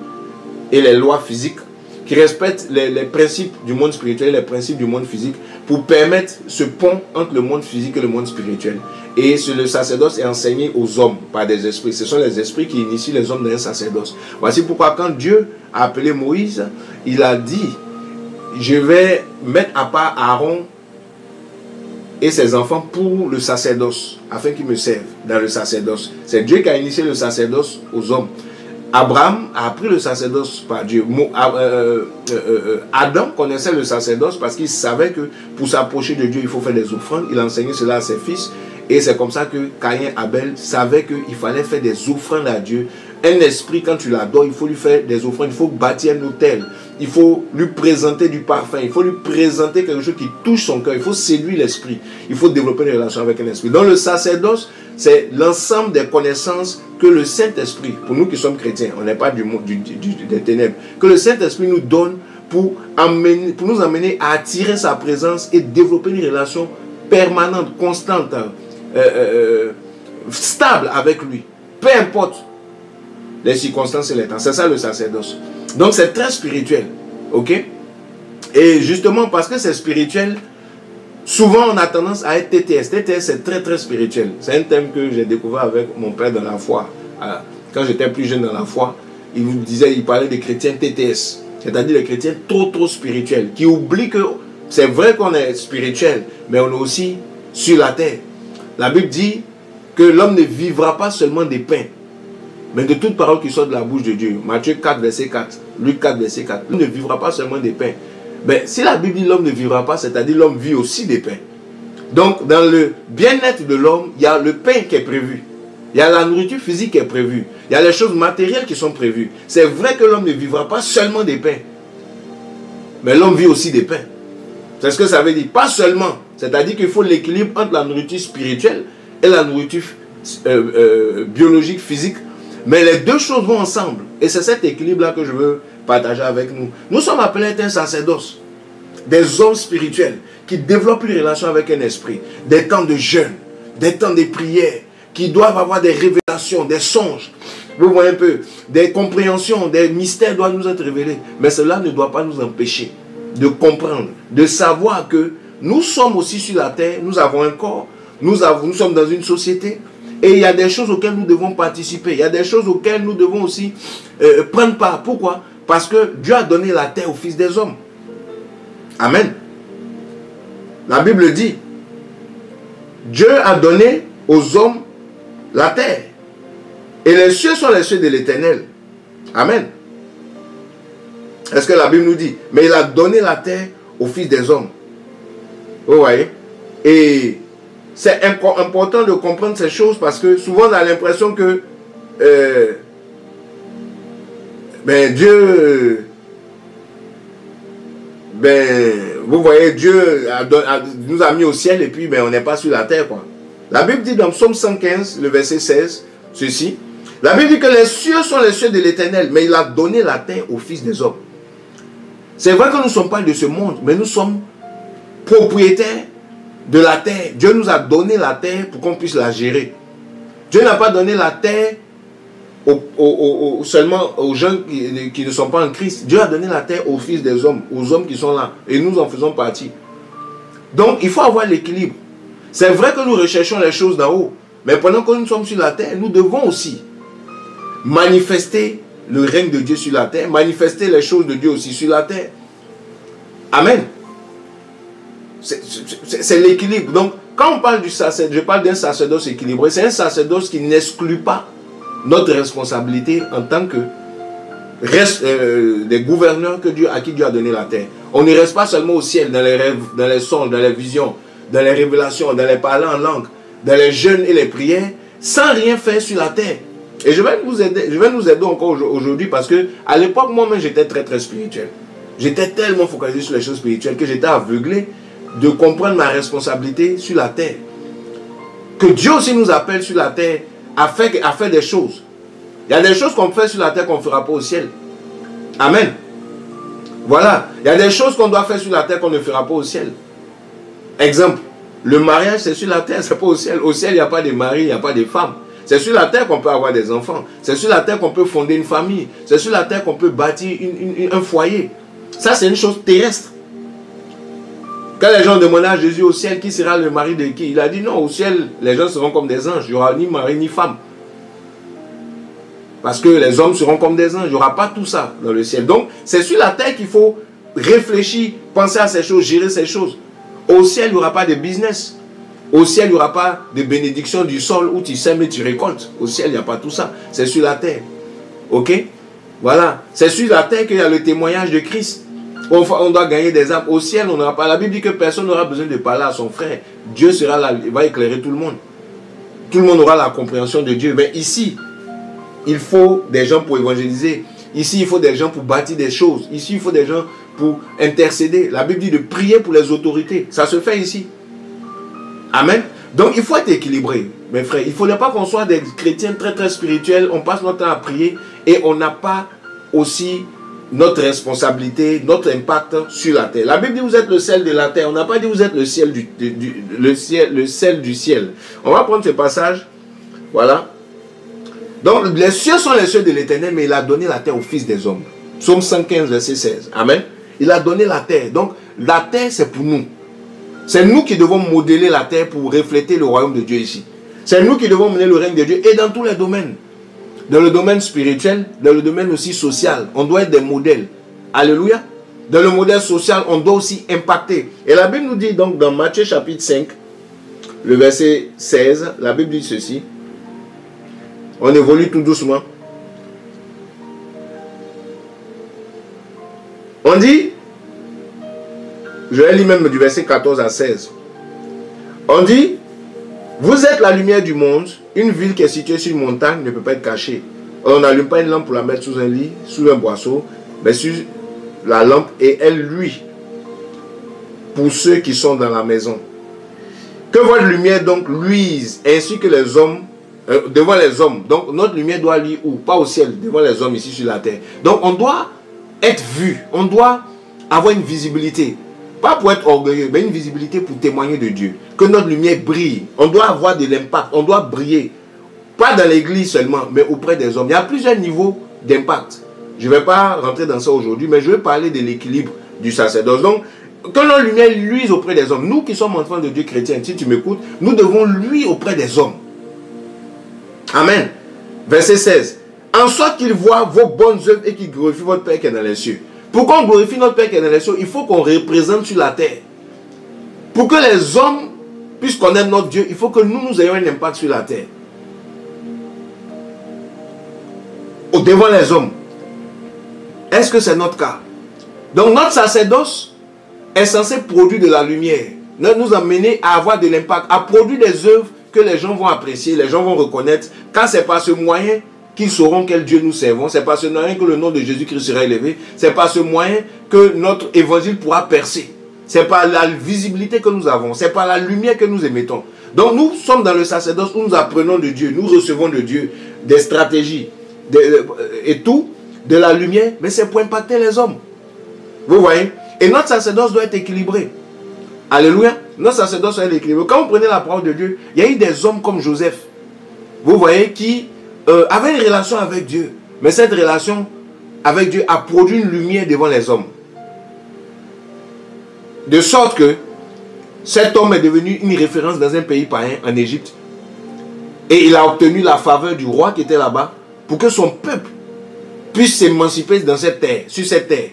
et les lois physiques, qui respecte les principes du monde spirituel et les principes du monde physique, pour permettre ce pont entre le monde physique et le monde spirituel. Et le sacerdoce est enseigné aux hommes par des esprits. Ce sont les esprits qui initient les hommes dans un sacerdoce. Voici pourquoi quand Dieu a appelé Moïse, il a dit: je vais mettre à part Aaron et ses enfants pour le sacerdoce, afin qu'ils me servent dans le sacerdoce. C'est Dieu qui a initié le sacerdoce aux hommes. Abraham a appris le sacerdoce par Dieu. Adam connaissait le sacerdoce parce qu'il savait que pour s'approcher de Dieu, il faut faire des offrandes. Il a enseigné cela à ses fils. Et c'est comme ça que Caïn et Abel savaient qu'il fallait faire des offrandes à Dieu, Un esprit, quand tu l'adores, il faut lui faire des offrandes, il faut bâtir un autel, il faut lui présenter du parfum, il faut lui présenter quelque chose qui touche son cœur, il faut séduire l'esprit, il faut développer une relation avec un esprit. Donc le sacerdoce, c'est l'ensemble des connaissances que le Saint-Esprit, pour nous qui sommes chrétiens, on n'est pas des ténèbres, que le Saint-Esprit nous donne pour nous amener à attirer sa présence et développer une relation permanente, constante, stable avec lui. Peu importe les circonstances et les temps. C'est ça le sacerdoce. Donc c'est très spirituel. Ok? Et justement parce que c'est spirituel, souvent on a tendance à être TTS. TTS c'est très très spirituel. C'est un thème que j'ai découvert avec mon père dans la foi. Quand j'étais plus jeune dans la foi, il parlait des chrétiens TTS. C'est-à-dire les chrétiens trop spirituels. Qui oublient que c'est vrai qu'on est spirituel, mais on est aussi sur la terre. La Bible dit que l'homme ne vivra pas seulement des pains, mais de toute parole qui sort de la bouche de Dieu. Matthieu 4, verset 4. Luc 4, verset 4. L'homme ne vivra pas seulement des pains. Mais si la Bible dit l'homme ne vivra pas, c'est-à-dire l'homme vit aussi des pains. Donc, dans le bien-être de l'homme, il y a le pain qui est prévu. Il y a la nourriture physique qui est prévue. Il y a les choses matérielles qui sont prévues. C'est vrai que l'homme ne vivra pas seulement des pains. Mais l'homme vit aussi des pains. C'est ce que ça veut dire. Pas seulement. C'est-à-dire qu'il faut l'équilibre entre la nourriture spirituelle et la nourriture biologique, physique. Mais les deux choses vont ensemble. Et c'est cet équilibre-là que je veux partager avec nous. Nous sommes appelés à être un sacerdoce. Des hommes spirituels qui développent une relation avec un esprit. Des temps de jeûne, des temps de prière, qui doivent avoir des révélations, des songes. Vous voyez un peu, des compréhensions, des mystères doivent nous être révélés. Mais cela ne doit pas nous empêcher de comprendre, de savoir que nous sommes aussi sur la terre, nous avons un corps, nous sommes dans une société. Et il y a des choses auxquelles nous devons participer. Il y a des choses auxquelles nous devons aussi prendre part. Pourquoi? Parce que Dieu a donné la terre aux fils des hommes. Amen. La Bible dit, Dieu a donné aux hommes la terre. Et les cieux sont les cieux de l'Éternel. Amen. Est-ce que la Bible nous dit? Mais il a donné la terre aux fils des hommes. Vous voyez? Et c'est important de comprendre ces choses parce que souvent on a l'impression que Dieu, vous voyez, Dieu nous a mis au ciel et puis on n'est pas sur la terre, quoi. La Bible dit dans Psaume 115, le verset 16, ceci. La Bible dit que les cieux sont les cieux de l'Éternel, mais il a donné la terre aux fils des hommes. C'est vrai que nous ne sommes pas de ce monde, mais nous sommes propriétaires de la terre. Dieu nous a donné la terre pour qu'on puisse la gérer. Dieu n'a pas donné la terre seulement aux gens qui ne sont pas en Christ. Dieu a donné la terre aux fils des hommes, aux hommes qui sont là. Et nous en faisons partie. Donc, il faut avoir l'équilibre. C'est vrai que nous recherchons les choses d'en haut. Mais pendant que nous sommes sur la terre, nous devons aussi manifester le règne de Dieu sur la terre. Manifester les choses de Dieu aussi sur la terre. Amen. C'est l'équilibre. Donc, quand on parle du sacerdoce, je parle d'un sacerdoce équilibré. C'est un sacerdoce qui n'exclut pas notre responsabilité en tant que des gouverneurs à qui Dieu a donné la terre. On ne reste pas seulement au ciel, dans les rêves, dans les songes, dans les visions, dans les révélations, dans les parler en langue, dans les jeûnes et les prières, sans rien faire sur la terre. Et je vais nous aider encore aujourd'hui parce que à l'époque, moi-même, j'étais très spirituel. J'étais tellement focalisé sur les choses spirituelles que j'étais aveuglé de comprendre ma responsabilité sur la terre. Que Dieu aussi nous appelle sur la terre à faire des choses. Il y a des choses qu'on fait sur la terre qu'on ne fera pas au ciel. Amen. Voilà. Il y a des choses qu'on doit faire sur la terre qu'on ne fera pas au ciel. Exemple, le mariage c'est sur la terre, c'est pas au ciel. Au ciel, il n'y a pas de mari, il n'y a pas de femme. C'est sur la terre qu'on peut avoir des enfants. C'est sur la terre qu'on peut fonder une famille. C'est sur la terre qu'on peut bâtir un foyer. Ça, c'est une chose terrestre. Quand les gens demandaient à Jésus au ciel qui sera le mari de qui, il a dit non, au ciel, les gens seront comme des anges. Il n'y aura ni mari ni femme. Parce que les hommes seront comme des anges. Il n'y aura pas tout ça dans le ciel. Donc, c'est sur la terre qu'il faut réfléchir, penser à ces choses, gérer ces choses. Au ciel, il n'y aura pas de business. Au ciel, il n'y aura pas de bénédiction du sol où tu sèmes et tu récoltes. Au ciel, il n'y a pas tout ça. C'est sur la terre. Ok? Voilà. C'est sur la terre qu'il y a le témoignage de Christ. On doit gagner des âmes. Au ciel, on n'aura pas. La Bible dit que personne n'aura besoin de parler à son frère. Dieu sera là, il va éclairer tout le monde. Tout le monde aura la compréhension de Dieu. Mais ici, il faut des gens pour évangéliser. Ici, il faut des gens pour bâtir des choses. Ici, il faut des gens pour intercéder. La Bible dit de prier pour les autorités. Ça se fait ici. Amen. Donc, il faut être équilibré, mes frères. Il ne faudrait pas qu'on soit des chrétiens très, très spirituels. On passe notre temps à prier et on n'a pas aussi notre responsabilité, notre impact sur la terre. La Bible dit vous êtes le sel de la terre. On n'a pas dit vous êtes le sel le sel du ciel. On va prendre ce passage. Voilà. Donc, les cieux sont les cieux de l'Éternel, mais il a donné la terre au Fils des hommes. Psaume 115, verset 16. Amen. Il a donné la terre. Donc, la terre, c'est pour nous. C'est nous qui devons modeler la terre pour refléter le royaume de Dieu ici. C'est nous qui devons mener le règne de Dieu et dans tous les domaines. Dans le domaine spirituel, dans le domaine aussi social. On doit être des modèles. Alléluia. Dans le modèle social, on doit aussi impacter. Et la Bible nous dit donc dans Matthieu chapitre 5, le verset 16, la Bible dit ceci. On évolue tout doucement. On dit, je vais lire même du verset 14 à 16. On dit, vous êtes la lumière du monde, une ville qui est située sur une montagne ne peut pas être cachée. On n'allume pas une lampe pour la mettre sous un lit, sous un boisseau, mais sur la lampe et elle luit pour ceux qui sont dans la maison. Que votre lumière donc luise, ainsi que les hommes, devant les hommes. Donc notre lumière doit luire où? Pas au ciel, devant les hommes ici sur la terre. Donc on doit être vu, on doit avoir une visibilité. Pas pour être orgueilleux, mais une visibilité pour témoigner de Dieu. Que notre lumière brille. On doit avoir de l'impact, on doit briller. Pas dans l'église seulement, mais auprès des hommes. Il y a plusieurs niveaux d'impact. Je ne vais pas rentrer dans ça aujourd'hui, mais je vais parler de l'équilibre du sacerdoce. Donc, que notre lumière luise auprès des hommes. Nous qui sommes enfants de Dieu chrétiens, si tu m'écoutes, nous devons luire auprès des hommes. Amen. Verset 16. En sorte qu'ils voient vos bonnes œuvres et qu'ils glorifient votre Père qui est dans les cieux. Pour qu'on glorifie notre Père qui est dans les cieux, il faut qu'on représente sur la terre. Pour que les hommes puissent connaître notre Dieu, il faut que nous ayons un impact sur la terre. Devant les hommes. Est-ce que c'est notre cas? Donc notre sacerdoce est censé produire de la lumière, nous amener à avoir de l'impact, à produire des œuvres que les gens vont apprécier, les gens vont reconnaître. Quand c'est par ce moyen qu'ils sauront quel Dieu nous servons, c'est par ce moyen que le nom de Jésus-Christ sera élevé, c'est par ce moyen que notre évangile pourra percer. C'est par la visibilité que nous avons, c'est par la lumière que nous émettons. Donc nous sommes dans le sacerdoce où nous apprenons de Dieu, nous recevons de Dieu des stratégies et tout, de la lumière, mais c'est pour impacter les hommes. Vous voyez? Et notre sacerdoce doit être équilibré. Alléluia. Notre sacerdoce doit être équilibré. Quand vous prenez la parole de Dieu, il y a eu des hommes comme Joseph, vous voyez, qui avaient une relation avec Dieu. Mais cette relation avec Dieu a produit une lumière devant les hommes. De sorte que cet homme est devenu une référence dans un pays païen, en Égypte. Et il a obtenu la faveur du roi qui était là-bas pour que son peuple puisse s'émanciper dans cette terre, sur cette terre.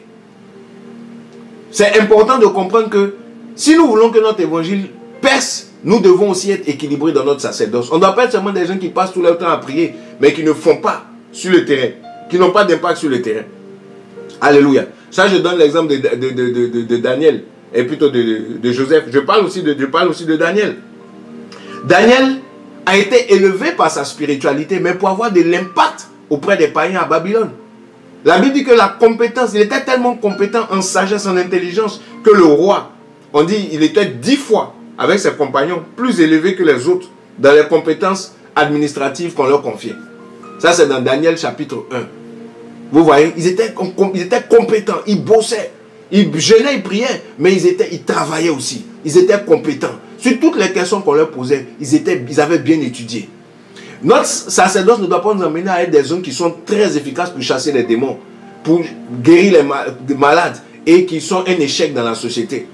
C'est important de comprendre que si nous voulons que notre évangile perce, nous devons aussi être équilibrés dans notre sacerdoce. On ne doit pas être seulement des gens qui passent tout leur temps à prier, mais qui ne font pas sur le terrain, qui n'ont pas d'impact sur le terrain. Alléluia. Ça, je donne l'exemple de Daniel, et plutôt de Joseph. Je parle aussi de Daniel. Daniel a été élevé par sa spiritualité, mais pour avoir de l'impact auprès des païens à Babylone. La Bible dit que la compétence, il était tellement compétent en sagesse, en intelligence, que le roi, on dit, il était 10 fois avec ses compagnons, plus élevé que les autres, dans les compétences administratives qu'on leur confiait. Ça, c'est dans Daniel chapitre 1. Vous voyez, ils étaient compétents, ils bossaient, ils jeûnaient, ils priaient, mais ils travaillaient aussi. Ils étaient compétents. Sur toutes les questions qu'on leur posait, ils avaient bien étudié. Notre sacerdoce ne doit pas nous amener à être des hommes qui sont très efficaces pour chasser les démons, pour guérir les malades et qui sont un échec dans la société.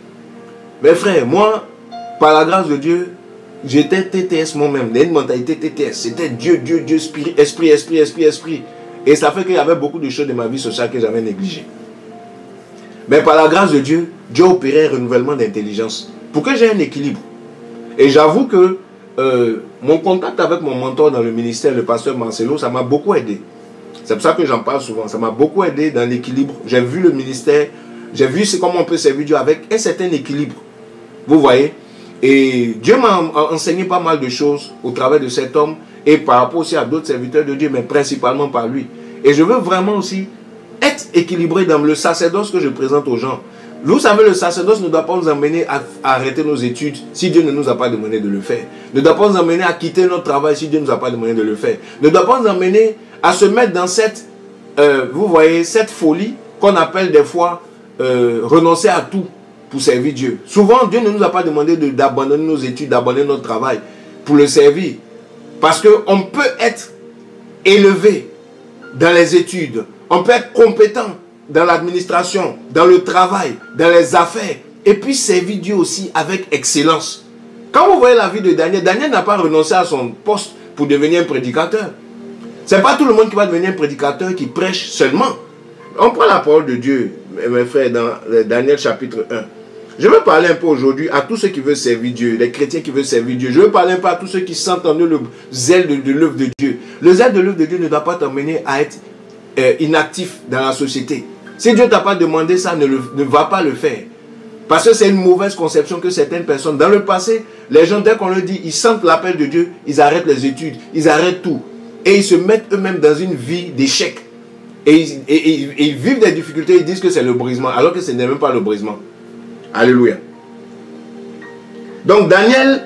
Mes frères, moi, par la grâce de Dieu, j'étais TTS moi-même, une mentalité TTS. C'était Dieu, esprit. Et ça fait qu'il y avait beaucoup de choses de ma vie sociale que j'avais négligées. Mais par la grâce de Dieu, Dieu opérait un renouvellement d'intelligence pour que j'ai un équilibre. Et j'avoue que mon contact avec mon mentor dans le ministère, le pasteur Marcelo, ça m'a beaucoup aidé. C'est pour ça que j'en parle souvent. Ça m'a beaucoup aidé dans l'équilibre. J'ai vu le ministère, j'ai vu comment on peut servir Dieu avec un certain équilibre. Vous voyez? Et Dieu m'a enseigné pas mal de choses au travers de cet homme et par rapport aussi à d'autres serviteurs de Dieu, mais principalement par lui. Et je veux vraiment aussi être équilibré dans le sacerdoce que je présente aux gens. Vous savez, le sacerdoce ne doit pas nous amener à arrêter nos études si Dieu ne nous a pas demandé de le faire. Ne doit pas nous amener à quitter notre travail si Dieu ne nous a pas demandé de le faire. Ne doit pas nous amener à se mettre dans cette, vous voyez, cette folie qu'on appelle des fois renoncer à tout pour servir Dieu. Souvent, Dieu ne nous a pas demandé d'abandonner nos études, d'abandonner notre travail pour le servir. Parce qu'on peut être élevé dans les études, on peut être compétent dans l'administration, dans le travail, dans les affaires, et puis servir Dieu aussi avec excellence. Quand vous voyez la vie de Daniel, Daniel n'a pas renoncé à son poste pour devenir un prédicateur. Ce n'est pas tout le monde qui va devenir un prédicateur qui prêche seulement. On prend la parole de Dieu, mes frères, dans Daniel chapitre 1. Je veux parler un peu aujourd'hui à tous ceux qui veulent servir Dieu, les chrétiens qui veulent servir Dieu. Je veux parler un peu à tous ceux qui sentent en eux le zèle de l'œuvre de Dieu. Le zèle de l'œuvre de Dieu ne doit pas t'amener à être inactif dans la société. Si Dieu ne t'a pas demandé ça, ne va pas le faire. Parce que c'est une mauvaise conception que certaines personnes, dans le passé, les gens, dès qu'on leur dit, ils sentent l'appel de Dieu, ils arrêtent les études, ils arrêtent tout. Et ils se mettent eux-mêmes dans une vie d'échec. Et ils vivent des difficultés, ils disent que c'est le brisement, alors que ce n'est même pas le brisement. Alléluia. Donc Daniel,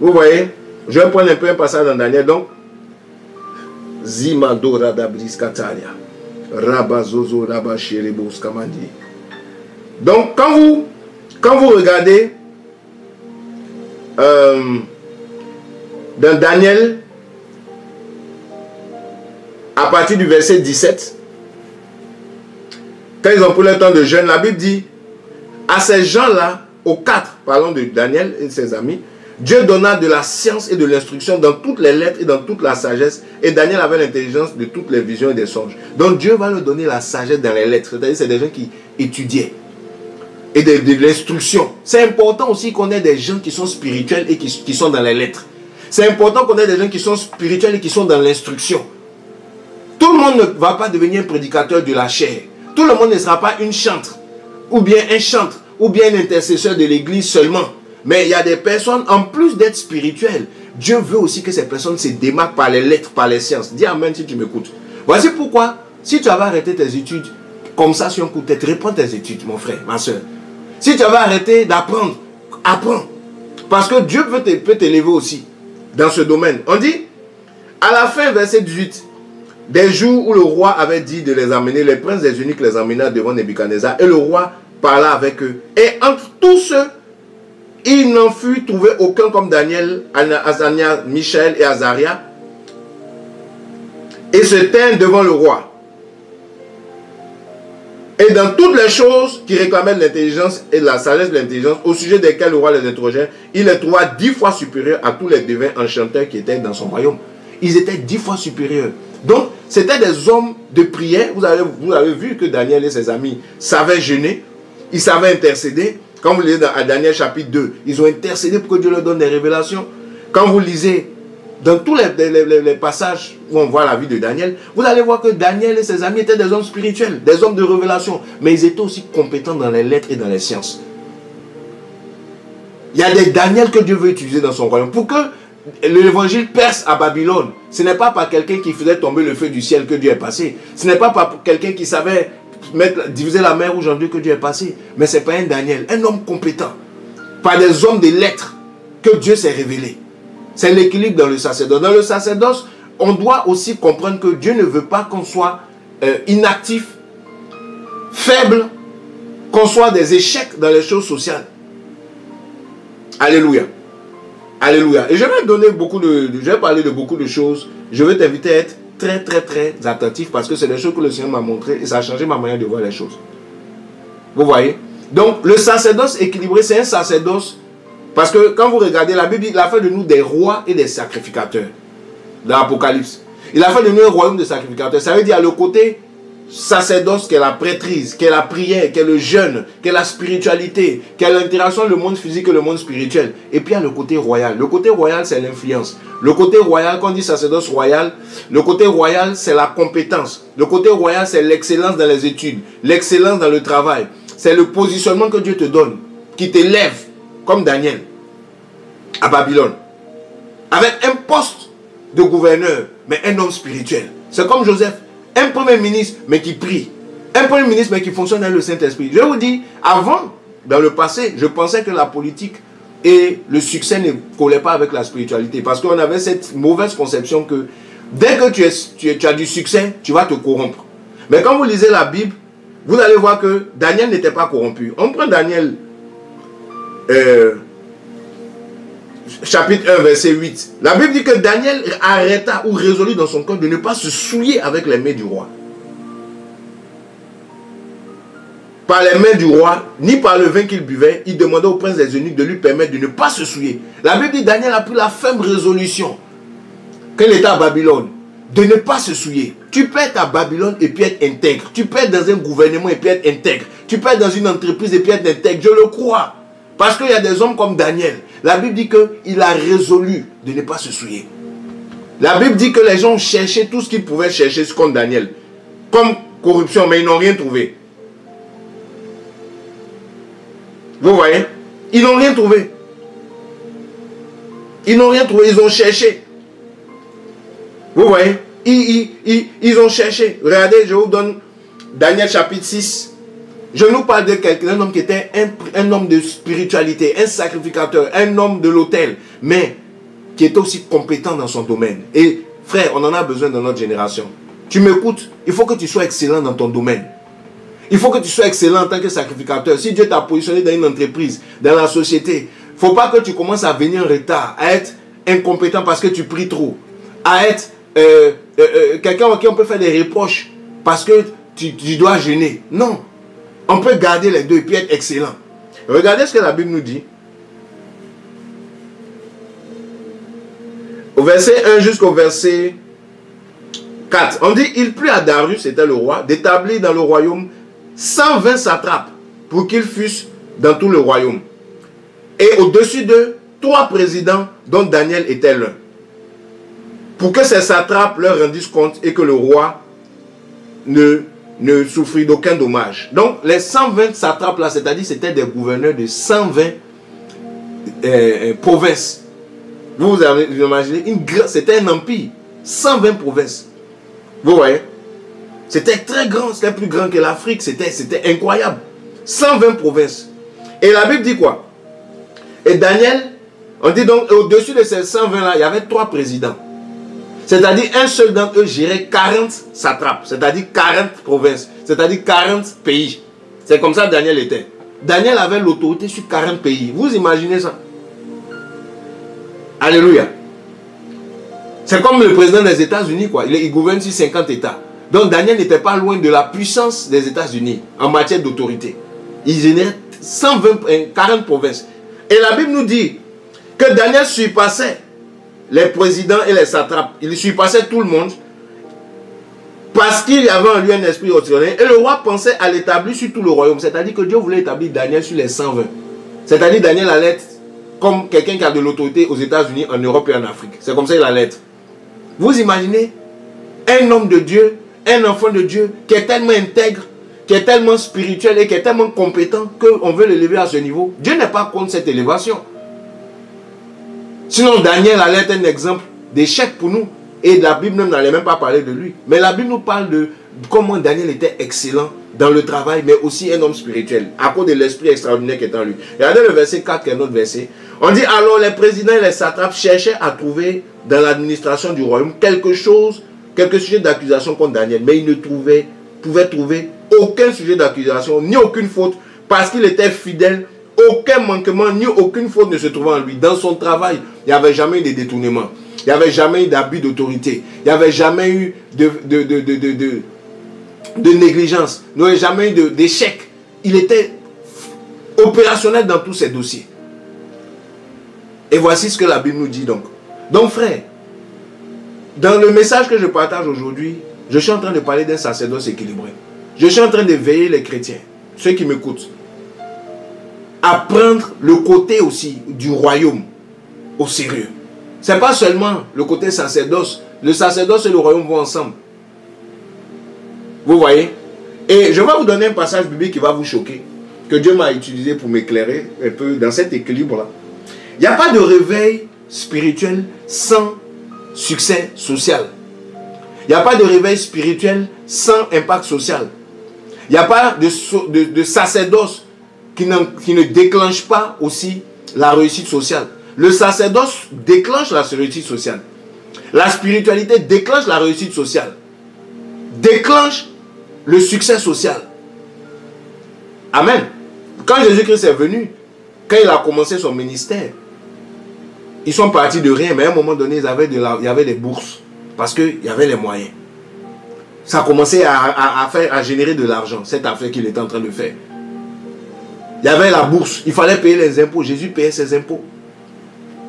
vous voyez, je vais prendre un peu un passage dans Daniel. Donc, Zimadora dabris kataria, Rabazozo rabashiribos kamandi. Donc, quand vous regardez dans Daniel, à partir du verset 17, quand ils ont pris le temps de jeûne, la Bible dit, à ces gens-là, aux 4, parlons de Daniel et de ses amis, Dieu donna de la science et de l'instruction dans toutes les lettres et dans toute la sagesse. Et Daniel avait l'intelligence de toutes les visions et des songes. Donc Dieu va leur donner la sagesse dans les lettres. C'est-à-dire c'est des gens qui étudiaient. Et de l'instruction. C'est important aussi qu'on ait des gens qui sont spirituels et qui sont dans les lettres. C'est important qu'on ait des gens qui sont spirituels et qui sont dans l'instruction. Tout le monde ne va pas devenir un prédicateur de la chair. Tout le monde ne sera pas une chantre, ou bien un chantre, ou bien un intercesseur de l'église seulement. Mais il y a des personnes, en plus d'être spirituelles, Dieu veut aussi que ces personnes se démarquent par les lettres, par les sciences. Dis amen si tu m'écoutes. Voici pourquoi, si tu avais arrêté tes études, comme ça sur un coup de tête, reprends tes études, mon frère, ma soeur. Si tu avais arrêté d'apprendre, apprends. Parce que Dieu peut t'élever aussi dans ce domaine. On dit, à la fin, verset 18, des jours où le roi avait dit de les amener, les princes des eunuques les emmena devant Nebuchadnezzar, et le roi parla avec eux. Et entre tous ceux, il n'en fut trouvé aucun comme Daniel, Azania, Michaël et Azaria, et se tinrent devant le roi. Et dans toutes les choses qui réclamaient de l'intelligence et de la sagesse de l'intelligence, au sujet desquelles le roi les interrogeait, il les trouva 10 fois supérieurs à tous les devins enchanteurs qui étaient dans son royaume. Ils étaient 10 fois supérieurs. Donc, c'était des hommes de prière. Vous avez vu que Daniel et ses amis savaient jeûner, ils savaient intercéder. Quand vous lisez dans Daniel chapitre 2, ils ont intercédé pour que Dieu leur donne des révélations. Quand vous lisez dans tous les passages où on voit la vie de Daniel, vous allez voir que Daniel et ses amis étaient des hommes spirituels, des hommes de révélation, mais ils étaient aussi compétents dans les lettres et dans les sciences. Il y a des Daniel que Dieu veut utiliser dans son royaume. Pour que l'évangile perce à Babylone, ce n'est pas par quelqu'un qui faisait tomber le feu du ciel que Dieu est passé. Ce n'est pas par quelqu'un qui savait diviser la mer rouge en deux que Dieu est passé. Mais ce n'est pas un Daniel, un homme compétent. Par des hommes de lettres que Dieu s'est révélé. C'est l'équilibre dans le sacerdoce. Dans le sacerdoce, on doit aussi comprendre que Dieu ne veut pas qu'on soit inactif, faible, qu'on soit des échecs dans les choses sociales. Alléluia. Alléluia. Et je vais parler de beaucoup de choses. Je vais t'inviter à être très, très, très attentif parce que c'est des choses que le Seigneur m'a montrées et ça a changé ma manière de voir les choses. Vous voyez? Donc, le sacerdoce équilibré, c'est un sacerdoce parce que quand vous regardez la Bible, il a fait de nous des rois et des sacrificateurs. Dans l'Apocalypse. Il a fait de nous un royaume de sacrificateurs. Ça veut dire le côté sacerdoce, qui est la prêtrise, qui est la prière, qui est le jeûne, qui est la spiritualité, qui est l'interaction entre le monde physique et le monde spirituel. Et puis il y a le côté royal. Le côté royal, c'est l'influence. Le côté royal, quand on dit sacerdoce royal, le côté royal, c'est la compétence. Le côté royal, c'est l'excellence dans les études, l'excellence dans le travail. c'est le positionnement que Dieu te donne, qui t'élève, comme Daniel, à Babylone. Avec un poste de gouverneur, mais un homme spirituel. C'est comme Joseph, un premier ministre, mais qui prie. Un premier ministre, mais qui fonctionne avec le Saint-Esprit. Je vous dis, avant, dans le passé, je pensais que la politique et le succès ne collaient pas avec la spiritualité. Parce qu'on avait cette mauvaise conception que dès que tu as du succès, tu vas te corrompre. Mais quand vous lisez la Bible, vous allez voir que Daniel n'était pas corrompu. On prend Daniel, chapitre 1, verset 8. La Bible dit que Daniel arrêta ou résolut dans son cœur de ne pas se souiller avec les mains du roi. Par les mains du roi, ni par le vin qu'il buvait, il demandait au prince des eunuques de lui permettre de ne pas se souiller. La Bible dit que Daniel a pris la ferme résolution, quand il était à Babylone, de ne pas se souiller. Tu peux être à Babylone et puis être intègre. Tu peux être dans un gouvernement et puis être intègre. Tu peux être dans une entreprise et puis être intègre. Je le crois. Parce qu'il y a des hommes comme Daniel. La Bible dit qu'il a résolu de ne pas se souiller. La Bible dit que les gens cherchaient tout ce qu'ils pouvaient chercher contre Daniel. Comme corruption, mais ils n'ont rien trouvé. Vous voyez? Ils n'ont rien trouvé. Ils n'ont rien trouvé. Ils ont cherché. Vous voyez? Ils ont cherché. Regardez, je vous donne Daniel chapitre 6. Je nous parle de quelqu'un, un homme qui était un homme de spiritualité, un sacrificateur, un homme de l'autel, mais qui était aussi compétent dans son domaine. Et frère, on en a besoin dans notre génération. Tu m'écoutes? Il faut que tu sois excellent dans ton domaine. Il faut que tu sois excellent en tant que sacrificateur. Si Dieu t'a positionné dans une entreprise, dans la société, il ne faut pas que tu commences à venir en retard, à être incompétent parce que tu pries trop, à être quelqu'un à qui on peut faire des reproches parce que tu dois jeûner. Non. On peut garder les deux et puis être excellent. Regardez ce que la Bible nous dit. Au verset 1 jusqu'au verset 4. On dit, il plut à Darius, c'était le roi, d'établir dans le royaume 120 satrapes pour qu'ils fussent dans tout le royaume. Et au-dessus d'eux, 3 présidents dont Daniel était l'un. Pour que ces satrapes leur rendissent compte et que le roi ne souffrit d'aucun dommage. Donc les 120 satrapes là, c'est-à-dire c'était des gouverneurs de 120 provinces. Vous avez imaginé, c'était un empire, 120 provinces. Vous voyez? C'était très grand, c'était plus grand que l'Afrique, c'était incroyable. 120 provinces. Et la Bible dit quoi? Et Daniel, on dit donc, au-dessus de ces 120 là, il y avait 3 présidents. C'est-à-dire un seul d'entre eux gérait 40 satrapes, c'est-à-dire 40 provinces, c'est-à-dire 40 pays. C'est comme ça que Daniel était. Daniel avait l'autorité sur 40 pays. Vous imaginez ça? Alléluia. C'est comme le président des États-Unis, quoi. Il gouverne sur 50 États. Donc Daniel n'était pas loin de la puissance des États-Unis en matière d'autorité. Il générait 40 provinces. Et la Bible nous dit que Daniel surpassait les présidents et les satrapes. Il surpassait tout le monde parce qu'il y avait en lui un esprit ordinaire. Et le roi pensait à l'établir sur tout le royaume. C'est-à-dire que Dieu voulait établir Daniel sur les 120. C'est-à-dire Daniel allait être comme quelqu'un qui a de l'autorité aux États-Unis, en Europe et en Afrique. C'est comme ça qu'il allait être. Vous imaginez un homme de Dieu, un enfant de Dieu qui est tellement intègre, qui est tellement spirituel et qui est tellement compétent qu'on veut l'élever à ce niveau. Dieu n'est pas contre cette élévation. Sinon Daniel allait être un exemple d'échec pour nous. Et la Bible n'allait même pas parler de lui. Mais la Bible nous parle de comment Daniel était excellent dans le travail, mais aussi un homme spirituel, à cause de l'esprit extraordinaire qui est en lui. Regardez le verset 4 qui est notre verset. On dit, alors les présidents et les satrapes cherchaient à trouver dans l'administration du royaume quelque sujet d'accusation contre Daniel. Mais ils ne pouvaient trouver aucun sujet d'accusation, ni aucune faute, parce qu'il était fidèle. Aucun manquement, ni aucune faute ne se trouvait en lui. Dans son travail, il n'y avait jamais eu de détournement. Il n'y avait jamais eu d'abus d'autorité. Il n'y avait jamais eu de négligence. Il n'y avait jamais eu d'échec. Il était opérationnel dans tous ses dossiers. Et voici ce que la Bible nous dit donc. Donc frère, dans le message que je partage aujourd'hui, je suis en train de parler d'un sacerdoce équilibré. Je suis en train de veiller les chrétiens, ceux qui m'écoutent, à prendre le côté aussi du royaume au sérieux. Ce n'est pas seulement le côté sacerdoce. Le sacerdoce et le royaume vont ensemble. Vous voyez? Et je vais vous donner un passage biblique qui va vous choquer. que Dieu m'a utilisé pour m'éclairer un peu dans cet équilibre-là. Il n'y a pas de réveil spirituel sans succès social. Il n'y a pas de réveil spirituel sans impact social. Il n'y a pas de sacerdoce qui ne déclenche pas aussi la réussite sociale. Le sacerdoce déclenche la réussite sociale. La spiritualité déclenche la réussite sociale. Déclenche le succès social. Amen. Quand Jésus-Christ est venu, quand il a commencé son ministère, ils sont partis de rien, mais à un moment donné, il y avait des bourses. Parce qu'il y avait les moyens. Ça a commencé à générer de l'argent, cette affaire qu'il était en train de faire. Il y avait la bourse, il fallait payer les impôts. Jésus payait ses impôts.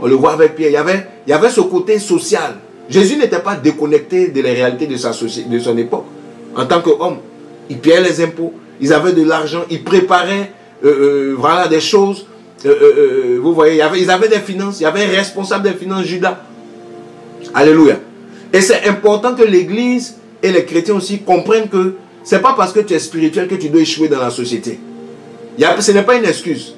On le voit avec Pierre. Il y avait ce côté social. Jésus n'était pas déconnecté de la réalité de son époque. En tant qu'homme, il payait les impôts. Ils avaient de l'argent. Ils préparaient voilà, des choses. Vous voyez, ils avaient des finances. Il y avait un responsable des finances, Judas. Alléluia. Et c'est important que l'Église et les chrétiens aussi comprennent que ce n'est pas parce que tu es spirituel que tu dois échouer dans la société. Ce n'est pas une excuse.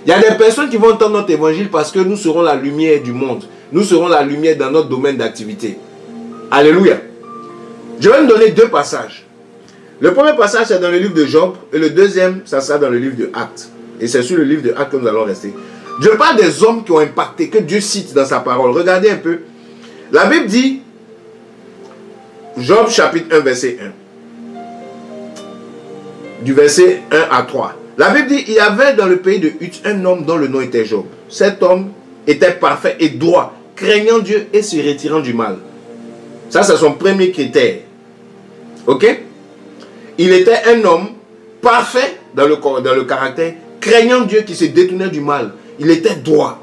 Il y a des personnes qui vont entendre notre évangile parce que nous serons la lumière du monde. Nous serons la lumière dans notre domaine d'activité. Alléluia. Je vais vous donner deux passages. Le premier passage, c'est dans le livre de Job. Et le deuxième, ça sera dans le livre de Actes. Et c'est sur le livre de Actes que nous allons rester. Je parle des hommes qui ont impacté, que Dieu cite dans sa parole. Regardez un peu. La Bible dit, Job chapitre 1, verset 1. Du verset 1 à 3. La Bible dit, il y avait dans le pays de Hutz un homme dont le nom était Job. Cet homme était parfait et droit, craignant Dieu et se retirant du mal. Ça, c'est son premier critère. Ok? Il était un homme parfait dans le caractère, craignant Dieu qui se détournait du mal. Il était droit.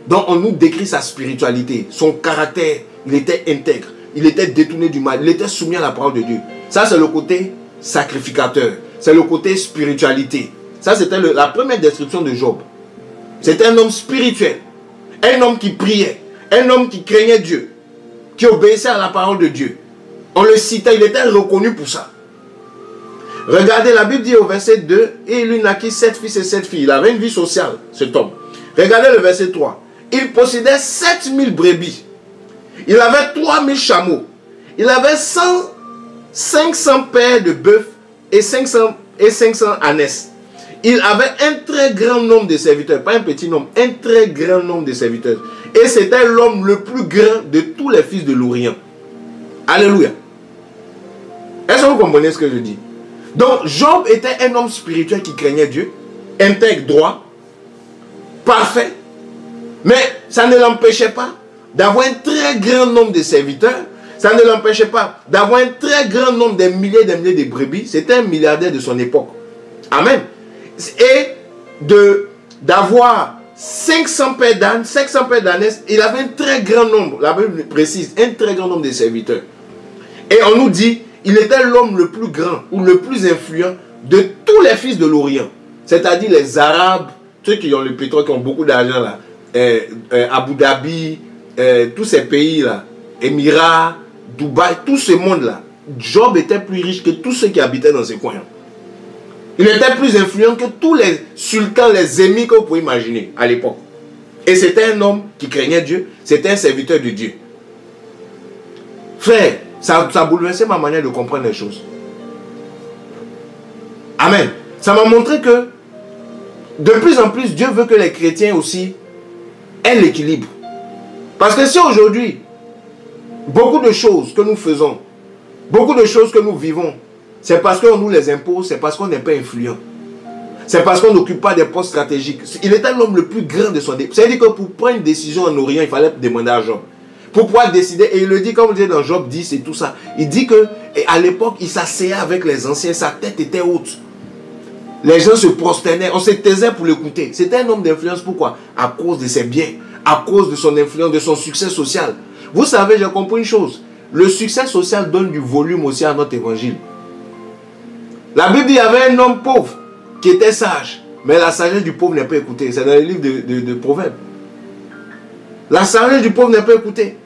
Donc, on nous décrit sa spiritualité, son caractère. Il était intègre. Il était détourné du mal. Il était soumis à la parole de Dieu. Ça, c'est le côté sacrificateur. C'est le côté spiritualité. Ça, c'était la première description de Job. C'était un homme spirituel. Un homme qui priait. Un homme qui craignait Dieu. Qui obéissait à la parole de Dieu. On le citait. Il était reconnu pour ça. Regardez, la Bible dit au verset 2, et il lui naquit 7 fils et 7 filles. Il avait une vie sociale, cet homme. Regardez le verset 3. Il possédait 7000 brebis. Il avait 3000 chameaux. Il avait 500 paires de bœufs et 500 ânesses. Il avait un très grand nombre de serviteurs. Pas un petit nombre, un très grand nombre de serviteurs. Et c'était l'homme le plus grand de tous les fils de l'Orient. Alléluia. Est-ce que vous comprenez ce que je dis? Donc, Job était un homme spirituel qui craignait Dieu, intègre, droit, parfait. Mais ça ne l'empêchait pas d'avoir un très grand nombre de serviteurs. Ça ne l'empêchait pas d'avoir un très grand nombre de milliers de brebis. C'était un milliardaire de son époque. Amen. Et d'avoir 500 paires d'ânes, 500 paires d'ânesses, il avait un très grand nombre, la Bible précise, un très grand nombre de serviteurs. Et on nous dit, il était l'homme le plus grand ou le plus influent de tous les fils de l'Orient. C'est-à-dire les Arabes, ceux qui ont le pétrole, qui ont beaucoup d'argent là, Abu Dhabi, tous ces pays-là, Émirats, Dubaï, tout ce monde-là. Job était plus riche que tous ceux qui habitaient dans ces coins. Il était plus influent que tous les sultans, les émirs que vous pouvez imaginer à l'époque. Et c'était un homme qui craignait Dieu, c'était un serviteur de Dieu. Frère, ça a bouleversé ma manière de comprendre les choses. Amen. Ça m'a montré que de plus en plus, Dieu veut que les chrétiens aussi aient l'équilibre. Parce que si aujourd'hui, beaucoup de choses que nous faisons, beaucoup de choses que nous vivons, c'est parce qu'on nous les impose, c'est parce qu'on n'est pas influent. C'est parce qu'on n'occupe pas des postes stratégiques. Il était l'homme le plus grand de son époque. C'est-à-dire que pour prendre une décision en Orient, il fallait demander à Job. Pour pouvoir décider, et il le dit, comme on dit dans Job 10 et tout ça, il dit qu'à l'époque, il s'asseyait avec les anciens, sa tête était haute. Les gens se prosternaient, on se taisait pour l'écouter. C'était un homme d'influence, pourquoi? À cause de ses biens, à cause de son influence, de son succès social. Vous savez, j'ai compris une chose. Le succès social donne du volume aussi à notre évangile. La Bible dit qu'il y avait un homme pauvre qui était sage. Mais la sagesse du pauvre n'est pas écoutée. C'est dans les livres de Proverbes. La sagesse du pauvre n'est pas écoutée.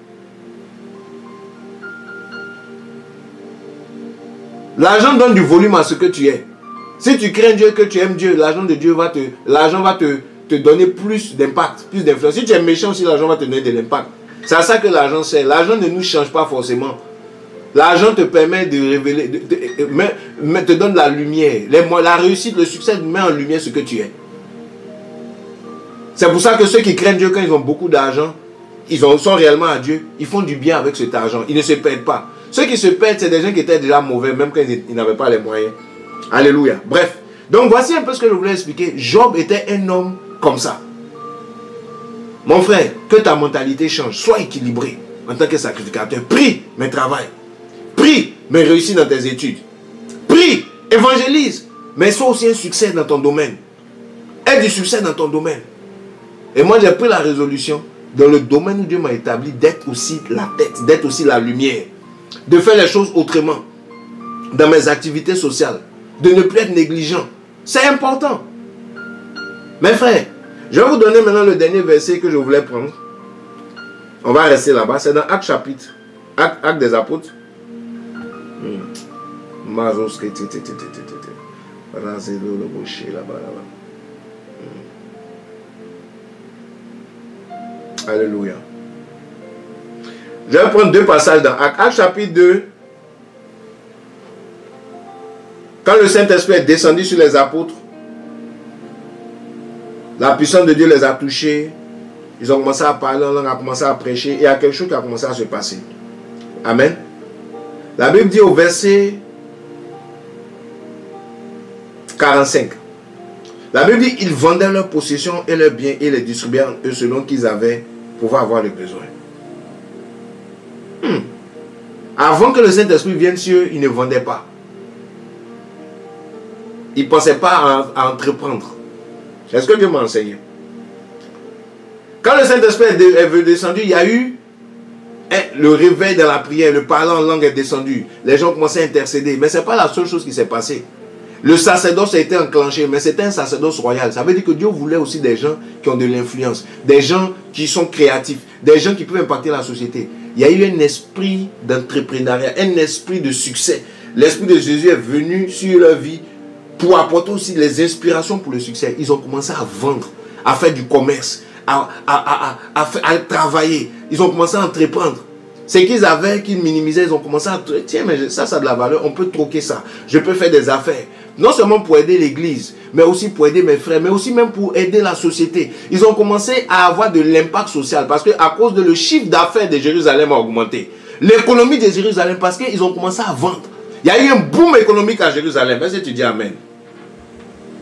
L'argent donne du volume à ce que tu es. Si tu crains Dieu, que tu aimes Dieu, l'argent de Dieu va te donner plus d'impact, plus d'influence. Si tu es méchant aussi, l'argent va te donner de l'impact. C'est à ça que l'argent sert. L'argent ne nous change pas forcément. L'argent te permet de révéler, te donne la lumière. La réussite, le succès met en lumière ce que tu es. C'est pour ça que ceux qui craignent Dieu, quand ils ont beaucoup d'argent, sont réellement à Dieu, ils font du bien avec cet argent. Ils ne se perdent pas. Ceux qui se perdent, c'est des gens qui étaient déjà mauvais, même quand ils n'avaient pas les moyens. Alléluia. Bref. Donc voici un peu ce que je voulais expliquer. Job était un homme comme ça. Mon frère, que ta mentalité change. Sois équilibré en tant que sacrificateur. Prie, mais travaille. Prie, mais réussis dans tes études. Prie, évangélise, mais sois aussi un succès dans ton domaine. Aie du succès dans ton domaine. Et moi, j'ai pris la résolution, dans le domaine où Dieu m'a établi, d'être aussi la tête, d'être aussi la lumière. De faire les choses autrement. Dans mes activités sociales. De ne plus être négligent. C'est important. Mes frères, je vais vous donner maintenant le dernier verset que je voulais prendre. On va rester là-bas. C'est dans Actes chapitre. Actes des apôtres. Alléluia. Je vais prendre deux passages dans Actes chapitre 2. Quand le Saint-Esprit est descendu sur les apôtres, la puissance de Dieu les a touchés. Ils ont commencé à parler en langue, ont commencé à prêcher. Et il y a quelque chose qui a commencé à se passer. Amen. La Bible dit au verset 45. La Bible dit, ils vendaient leurs possessions et leurs biens et les distribuaient eux selon qu'ils avaient pour pouvoir avoir les besoins. Avant que le Saint-Esprit vienne sur eux, ils ne vendaient pas. Ils ne pensaient pas à entreprendre. Est-ce que Dieu m'a enseigné? Quand le Saint-Esprit est descendu, il y a eu le réveil dans la prière, le parler en langue est descendu. Les gens commençaient à intercéder. Mais ce n'est pas la seule chose qui s'est passée. Le sacerdoce a été enclenché, mais c'était un sacerdoce royal. Ça veut dire que Dieu voulait aussi des gens qui ont de l'influence, des gens qui sont créatifs, des gens qui peuvent impacter la société. Il y a eu un esprit d'entrepreneuriat, un esprit de succès. L'esprit de Jésus est venu sur leur vie pour apporter aussi les inspirations pour le succès. Ils ont commencé à vendre, à faire du commerce, à travailler. Ils ont commencé à entreprendre. Ce qu'ils avaient, qu'ils minimisaient, ils ont commencé à... Tiens, mais ça a de la valeur, on peut troquer ça. Je peux faire des affaires. Non seulement pour aider l'église, mais aussi pour aider mes frères, mais aussi même pour aider la société. Ils ont commencé à avoir de l'impact social parce qu'à cause de le chiffre d'affaires de Jérusalem a augmenté. L'économie de Jérusalem, parce qu'ils ont commencé à vendre. Il y a eu un boom économique à Jérusalem. Est-ce que tu dis Amen?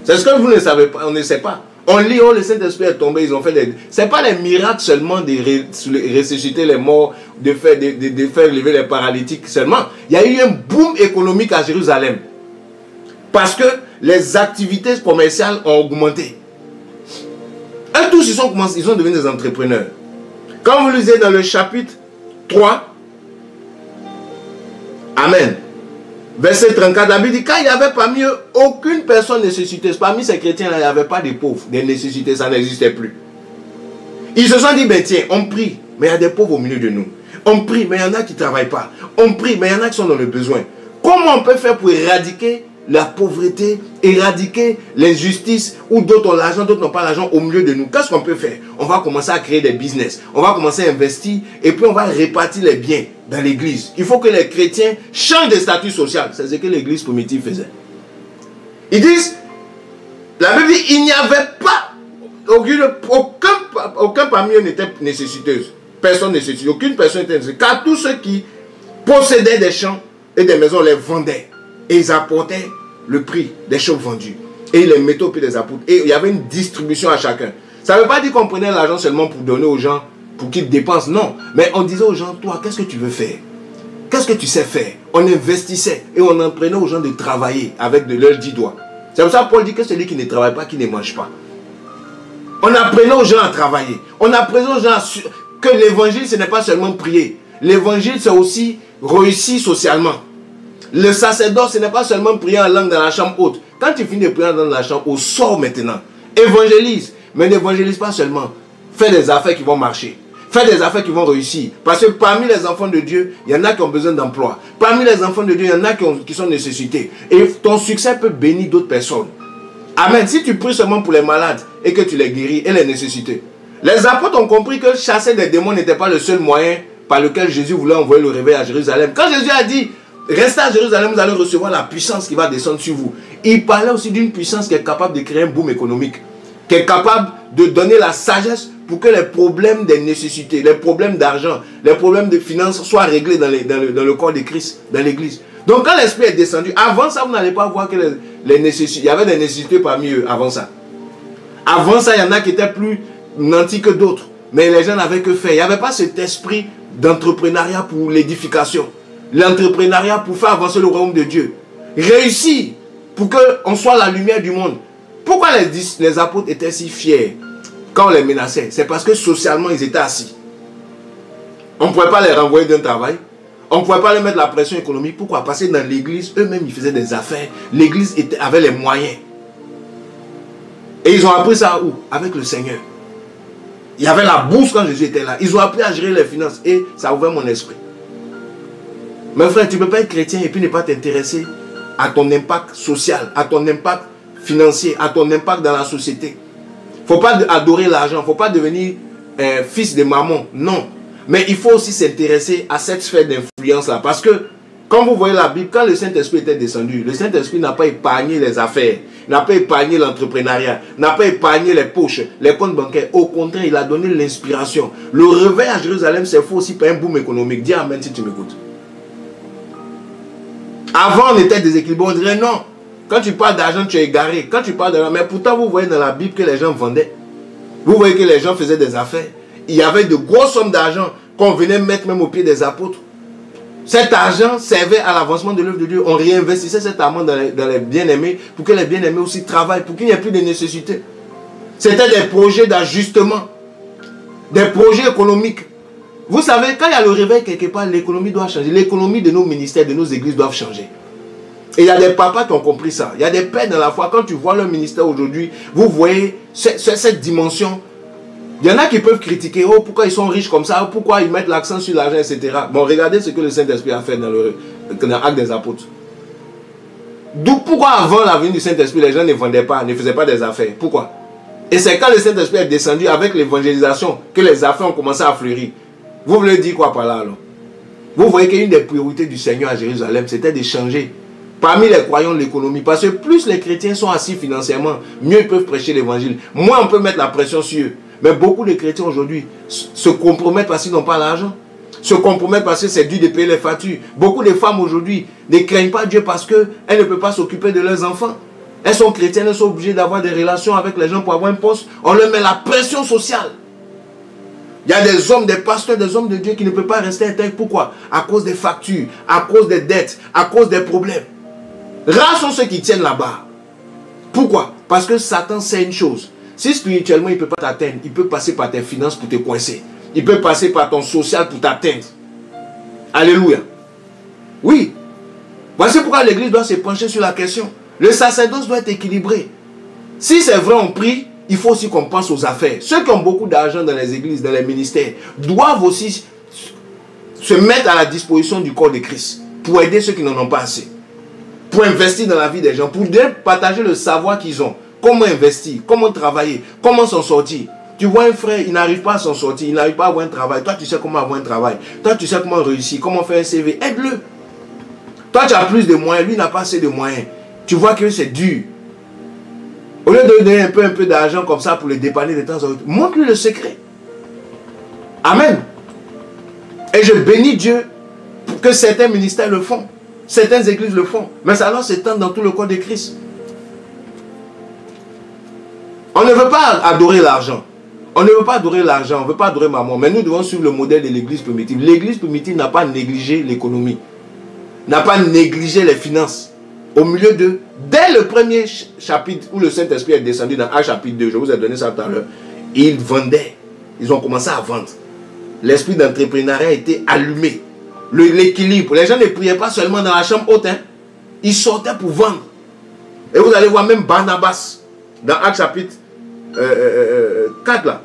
C'est ce que vous ne savez pas, on ne sait pas. On lit, le Saint-Esprit est tombé, ils ont fait des... Ce n'est pas les miracles seulement de ressusciter les morts, de faire lever les paralytiques seulement. Il y a eu un boom économique à Jérusalem. Parce que les activités commerciales ont augmenté. Eux tous, ils sont devenus des entrepreneurs. Quand vous lisez dans le chapitre 3, Amen. Verset 34, la Bible dit, quand il n'y avait parmi eux aucune personne nécessiteuse, parmi ces chrétiens-là, il n'y avait pas de pauvres, des nécessités, ça n'existait plus. Ils se sont dit, ben tiens, on prie, mais il y a des pauvres au milieu de nous. On prie, mais il y en a qui ne travaillent pas. On prie, mais il y en a qui sont dans le besoin. Comment on peut faire pour éradiquer la pauvreté, éradiquer l'injustice, où d'autres ont l'argent, d'autres n'ont pas l'argent au milieu de nous? Qu'est-ce qu'on peut faire? On va commencer à créer des business, on va commencer à investir, et puis on va répartir les biens dans l'église. Il faut que les chrétiens changent de statut social. C'est ce que l'église primitive faisait. Ils disent, la Bible dit, il n'y avait pas, aucun parmi eux n'était nécessiteuse. Personne nécessiteuse, aucune personne n'était nécessiteuse. Car tous ceux qui possédaient des champs et des maisons les vendaient. Et ils apportaient le prix des choses vendues. Et ils les mettaient au pied des apôtres. Et il y avait une distribution à chacun. Ça ne veut pas dire qu'on prenait l'argent seulement pour donner aux gens, pour qu'ils dépensent. Non. Mais on disait aux gens, toi, qu'est-ce que tu veux faire? Qu'est-ce que tu sais faire? On investissait et on apprenait aux gens de travailler avec de leurs 10 doigts. C'est pour ça que Paul dit que celui qui ne travaille pas, qui ne mange pas. On apprenait aux gens à travailler. On apprenait aux gens que l'évangile, ce n'est pas seulement prier. L'évangile, c'est aussi réussir socialement. Le sacerdoce, ce n'est pas seulement prier en langue dans la chambre haute. Quand tu finis de prier dans la chambre haute, sors maintenant. Évangélise. Mais n'évangélise pas seulement. Fais des affaires qui vont marcher. Fais des affaires qui vont réussir. Parce que parmi les enfants de Dieu, il y en a qui ont besoin d'emploi. Parmi les enfants de Dieu, il y en a qui sont nécessités. Et ton succès peut bénir d'autres personnes. Amen. Si tu pries seulement pour les malades et que tu les guéris et les nécessités. Les apôtres ont compris que chasser des démons n'était pas le seul moyen par lequel Jésus voulait envoyer le réveil à Jérusalem. Quand Jésus a dit, restez à Jérusalem, vous allez recevoir la puissance qui va descendre sur vous. Il parlait aussi d'une puissance qui est capable de créer un boom économique. Qui est capable de donner la sagesse pour que les problèmes des nécessités, les problèmes d'argent, les problèmes de finances soient réglés dans le corps de Christ, dans l'église. Donc quand l'Esprit est descendu, avant ça, vous n'allez pas voir que les nécessités, il y avait des nécessités parmi eux avant ça. Avant ça, il y en a qui étaient plus nantis que d'autres. Mais les gens n'avaient que faire. Il n'y avait pas cet esprit d'entrepreneuriat pour l'édification. L'entrepreneuriat pour faire avancer le royaume de Dieu. Réussir pour qu'on soit la lumière du monde. Pourquoi les apôtres étaient si fiers quand on les menaçait? C'est parce que socialement, ils étaient assis. On ne pouvait pas les renvoyer d'un travail. On ne pouvait pas leur mettre la pression économique. Pourquoi? Parce que dans l'église, eux-mêmes, ils faisaient des affaires. L'église avait les moyens. Et ils ont appris ça où? Avec le Seigneur. Il y avait la bourse quand Jésus était là. Ils ont appris à gérer les finances. Et ça a ouvert mon esprit. Mais frère, tu ne peux pas être chrétien et puis ne pas t'intéresser à ton impact social, à ton impact financier, à ton impact dans la société. Il ne faut pas adorer l'argent. Il ne faut pas devenir fils de maman. Non. Mais il faut aussi s'intéresser à cette sphère d'influence-là. Parce que, quand vous voyez la Bible, quand le Saint-Esprit était descendu, le Saint-Esprit n'a pas épargné les affaires, n'a pas épargné l'entrepreneuriat, n'a pas épargné les poches, les comptes bancaires. Au contraire, il a donné l'inspiration. Le réveil à Jérusalem, c'est faux aussi par un boom économique. Dis amen si tu m'écoutes. Avant, on était déséquilibré. On dirait non. Quand tu parles d'argent, tu es égaré. Quand tu parles d'argent, mais pourtant, vous voyez dans la Bible que les gens vendaient. Vous voyez que les gens faisaient des affaires. Il y avait de grosses sommes d'argent qu'on venait mettre même au pied des apôtres. Cet argent servait à l'avancement de l'œuvre de Dieu. On réinvestissait cet argent dans les bien-aimés pour que les bien-aimés aussi travaillent, pour qu'il n'y ait plus de nécessité. C'était des projets d'ajustement, des projets économiques. Vous savez, quand il y a le réveil quelque part, l'économie doit changer. L'économie de nos ministères, de nos églises doivent changer. Et il y a des papas qui ont compris ça. Il y a des pères dans la foi. Quand tu vois leur ministère aujourd'hui, vous voyez cette dimension. Il y en a qui peuvent critiquer, oh, pourquoi ils sont riches comme ça, pourquoi ils mettent l'accent sur l'argent, etc. Bon, regardez ce que le Saint-Esprit a fait dans l'Acte des Apôtres. Donc, pourquoi avant la venue du Saint-Esprit, les gens ne vendaient pas, ne faisaient pas des affaires? Pourquoi? Et c'est quand le Saint-Esprit est descendu avec l'évangélisation que les affaires ont commencé à fleurir. Vous voulez dire quoi par là, alors? Vous voyez qu'une des priorités du Seigneur à Jérusalem, c'était de changer parmi les croyants de l'économie. Parce que plus les chrétiens sont assis financièrement, mieux ils peuvent prêcher l'évangile. Moins on peut mettre la pression sur eux. Mais beaucoup de chrétiens aujourd'hui se compromettent parce qu'ils n'ont pas l'argent. Se compromettent parce que c'est dur de payer les factures. Beaucoup de femmes aujourd'hui ne craignent pas Dieu parce qu'elles ne peuvent pas s'occuper de leurs enfants. Elles sont chrétiennes, elles sont obligées d'avoir des relations avec les gens pour avoir un poste. On leur met la pression sociale. Il y a des hommes, des pasteurs, des hommes de Dieu qui ne peuvent pas rester intègres. Pourquoi? À cause des factures, à cause des dettes, à cause des problèmes. Rares sont ceux qui tiennent là-bas. Pourquoi? Parce que Satan sait une chose. Si spirituellement il ne peut pas t'atteindre, il peut passer par tes finances pour te coincer. Il peut passer par ton social pour t'atteindre. Alléluia. Oui. Voici pourquoi l'église doit se pencher sur la question. Le sacerdoce doit être équilibré. Si c'est vrai on prie, il faut aussi qu'on pense aux affaires. Ceux qui ont beaucoup d'argent dans les églises, dans les ministères, doivent aussi se mettre à la disposition du corps de Christ pour aider ceux qui n'en ont pas assez. Pour investir dans la vie des gens, pour partager le savoir qu'ils ont. Comment investir, comment travailler, comment s'en sortir. Tu vois un frère, il n'arrive pas à s'en sortir, il n'arrive pas à avoir un travail. Toi, tu sais comment avoir un travail. Toi, tu sais comment réussir, comment faire un CV. Aide-le. Toi, tu as plus de moyens, lui n'a pas assez de moyens. Tu vois que c'est dur. Au lieu de donner un peu d'argent comme ça pour le dépanner de temps en temps, montre-lui le secret. Amen. Et je bénis Dieu pour que certains ministères le font. Certaines églises le font. Mais ça alors s'étend dans tout le corps de Christ. On ne veut pas adorer l'argent. On ne veut pas adorer l'argent, on ne veut pas adorer maman. Mais nous devons suivre le modèle de l'église primitive. L'église primitive n'a pas négligé l'économie. N'a pas négligé les finances. Au milieu de... Dès le premier chapitre où le Saint-Esprit est descendu dans Actes chapitre 2, je vous ai donné ça tout à l'heure, ils vendaient. Ils ont commencé à vendre. L'esprit d'entrepreneuriat a été allumé. L'équilibre. Les gens ne priaient pas seulement dans la chambre haute. Hein. Ils sortaient pour vendre. Et vous allez voir même Barnabas dans Actes chapitre 4 là.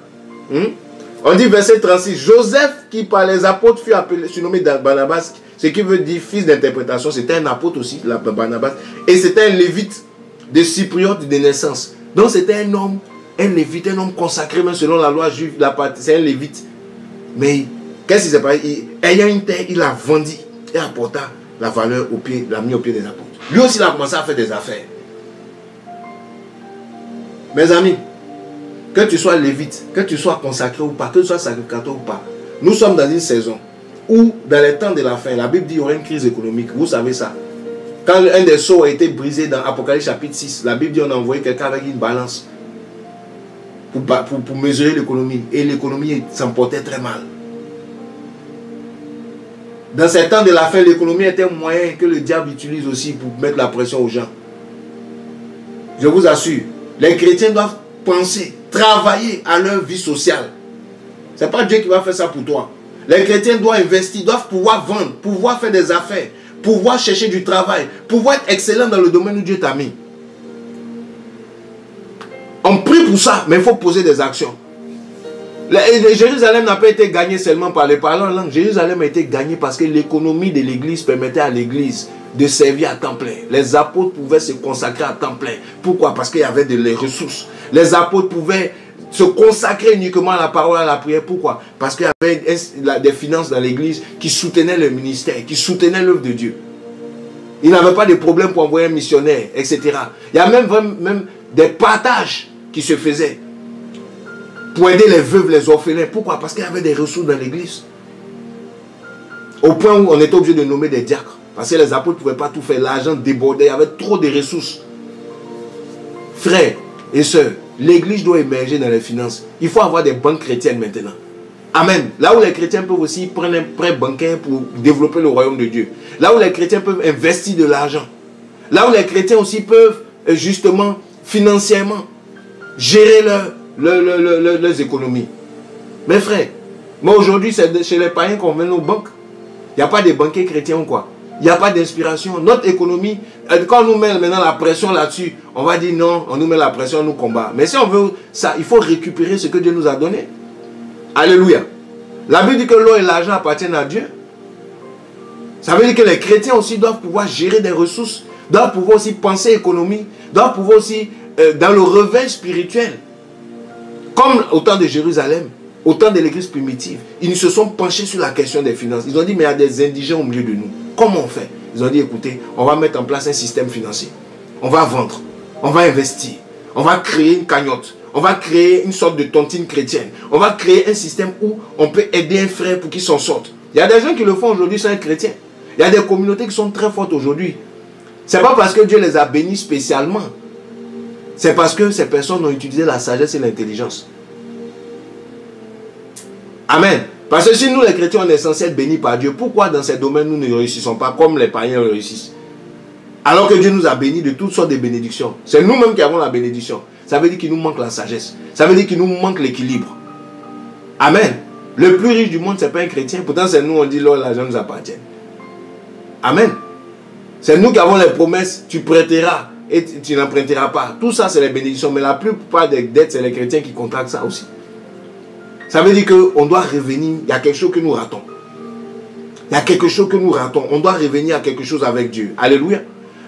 On dit verset 36, Joseph qui par les apôtres fut appelé, surnommé Barnabas, ce qui veut dire fils d'interprétation, c'était un apôtre aussi, Barnabas, et c'était un lévite de cypriote de naissance. Donc c'était un homme, un lévite, un homme consacré même selon la loi juive, c'est un lévite. Mais qu'est-ce qui s'est passé? Ayant une terre, il a vendu et apporta la valeur au pied, l'a mis au pied des apôtres. Lui aussi, il a commencé à faire des affaires. Mes amis, que tu sois lévite, que tu sois consacré ou pas, que tu sois sacrificateur ou pas, nous sommes dans une saison où, dans les temps de la fin, la Bible dit qu'il y aura une crise économique. Vous savez ça. Quand un des sceaux a été brisé dans Apocalypse chapitre 6, la Bible dit qu'on a envoyé quelqu'un avec une balance pour mesurer l'économie. Et l'économie s'emportait très mal. Dans ces temps de la fin, l'économie était un moyen que le diable utilise aussi pour mettre la pression aux gens. Je vous assure, les chrétiens doivent penser, travailler à leur vie sociale. Ce n'est pas Dieu qui va faire ça pour toi. Les chrétiens doivent investir, doivent pouvoir vendre, pouvoir faire des affaires, pouvoir chercher du travail, pouvoir être excellent dans le domaine où Dieu t'a mis. On prie pour ça, mais il faut poser des actions. Jérusalem n'a pas été gagné seulement par les parlants en langue. Jérusalem a été gagné parce que l'économie de l'église permettait à l'église de servir à temps plein. Les apôtres pouvaient se consacrer à temps plein. Pourquoi? Parce qu'il y avait des ressources. Les apôtres pouvaient se consacrer uniquement à la parole, à la prière. Pourquoi? Parce qu'il y avait des finances dans l'église qui soutenaient le ministère, qui soutenaient l'œuvre de Dieu. Ils n'avaient pas de problème pour envoyer un missionnaire, etc. Il y a même des partages qui se faisaient pour aider les veuves, les orphelins. Pourquoi? Parce qu'il y avait des ressources dans l'église. Au point où on était obligé de nommer des diacres. Parce que les apôtres ne pouvaient pas tout faire. L'argent débordait. Il y avait trop de ressources. Frères et sœurs, l'église doit émerger dans les finances. Il faut avoir des banques chrétiennes maintenant. Amen. Là où les chrétiens peuvent aussi prendre un prêt bancaire pour développer le royaume de Dieu. Là où les chrétiens peuvent investir de l'argent. Là où les chrétiens aussi peuvent justement financièrement gérer leurs économies. Mes frères, moi aujourd'hui c'est chez les païens qu'on vient aux banques. Il n'y a pas de banquiers chrétiens ou quoi. Il n'y a pas d'inspiration. Notre économie, quand on nous met maintenant la pression là-dessus, on va dire non, on nous met la pression, on nous combat. Mais si on veut ça, il faut récupérer ce que Dieu nous a donné. Alléluia. La Bible dit que l'eau et l'argent appartiennent à Dieu. Ça veut dire que les chrétiens aussi doivent pouvoir gérer des ressources, doivent pouvoir aussi penser économie, doivent pouvoir aussi, dans le réveil spirituel, comme au temps de Jérusalem, au temps de l'église primitive, ils se sont penchés sur la question des finances. Ils ont dit, mais il y a des indigents au milieu de nous. Comment on fait? Ils ont dit, écoutez, on va mettre en place un système financier. On va vendre, on va investir, on va créer une cagnotte, on va créer une sorte de tontine chrétienne. On va créer un système où on peut aider un frère pour qu'il s'en sorte. Il y a des gens qui le font aujourd'hui sans être chrétiens. Il y a des communautés qui sont très fortes aujourd'hui. Ce n'est pas parce que Dieu les a bénis spécialement. C'est parce que ces personnes ont utilisé la sagesse et l'intelligence. Amen. Parce que si nous les chrétiens on est censés être bénis par Dieu, pourquoi dans ces domaines nous ne réussissons pas comme les païens réussissent? Alors que Dieu nous a bénis de toutes sortes de bénédictions. C'est nous-mêmes qui avons la bénédiction. Ça veut dire qu'il nous manque la sagesse. Ça veut dire qu'il nous manque l'équilibre. Amen. Le plus riche du monde, ce n'est pas un chrétien. Pourtant, c'est nous, on dit, l'or et l'argent nous appartiennent. Amen. C'est nous qui avons les promesses. Tu prêteras et tu n'emprunteras pas. Tout ça, c'est les bénédictions. Mais la plupart des dettes, c'est les chrétiens qui contractent ça aussi. Ça veut dire qu'on doit revenir. Il y a quelque chose que nous ratons. Il y a quelque chose que nous ratons. On doit revenir à quelque chose avec Dieu. Alléluia.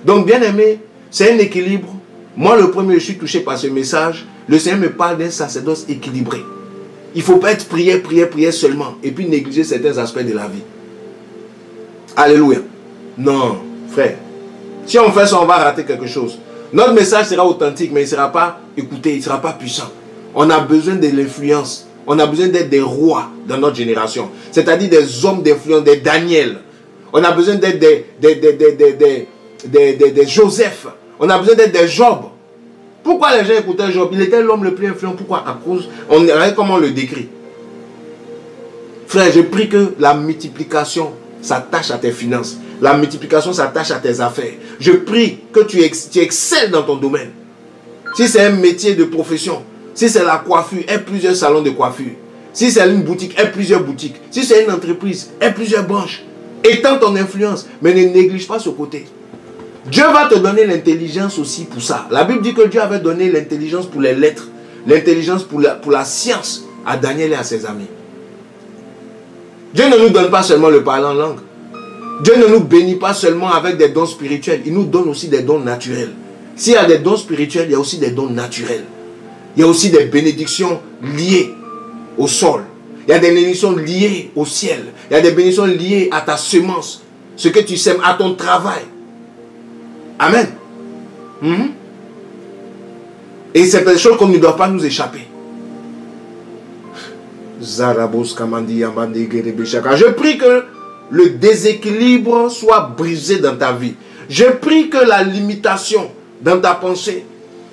Donc, bien aimé, c'est un équilibre. Moi, le premier, je suis touché par ce message. Le Seigneur me parle d'un sacerdoce équilibré. Il ne faut pas être prière seulement. Et puis négliger certains aspects de la vie. Alléluia. Non, frère. Si on fait ça, on va rater quelque chose. Notre message sera authentique, mais il ne sera pas écouté, il ne sera pas puissant. On a besoin de l'influence. On a besoin d'être des rois dans notre génération. C'est-à-dire des hommes d'influence, des Daniel. On a besoin d'être des Joseph. On a besoin d'être des Job. Pourquoi les gens écoutaient Job? Il était l'homme le plus influent. Pourquoi? À cause, regarde comment on le décrit. Frère, je prie que la multiplication s'attache à tes finances. La multiplication s'attache à tes affaires. Je prie que tu excelles dans ton domaine. Si c'est un métier de profession, si c'est la coiffure, aie plusieurs salons de coiffure. Si c'est une boutique, aie plusieurs boutiques. Si c'est une entreprise, aie plusieurs branches. Étends ton influence, mais ne néglige pas ce côté. Dieu va te donner l'intelligence aussi pour ça. La Bible dit que Dieu avait donné l'intelligence pour les lettres, l'intelligence pour la science. à Daniel et à ses amis. Dieu ne nous donne pas seulement le parler en langue. Dieu ne nous bénit pas seulement avec des dons spirituels. Il nous donne aussi des dons naturels. S'il y a des dons spirituels, il y a aussi des dons naturels. Il y a aussi des bénédictions liées au sol. Il y a des bénédictions liées au ciel. Il y a des bénédictions liées à ta semence. Ce que tu sèmes, à ton travail. Amen. Et c'est des choses qu'on ne doit pas nous échapper. Je prie que le déséquilibre soit brisé dans ta vie. Je prie que la limitation dans ta pensée,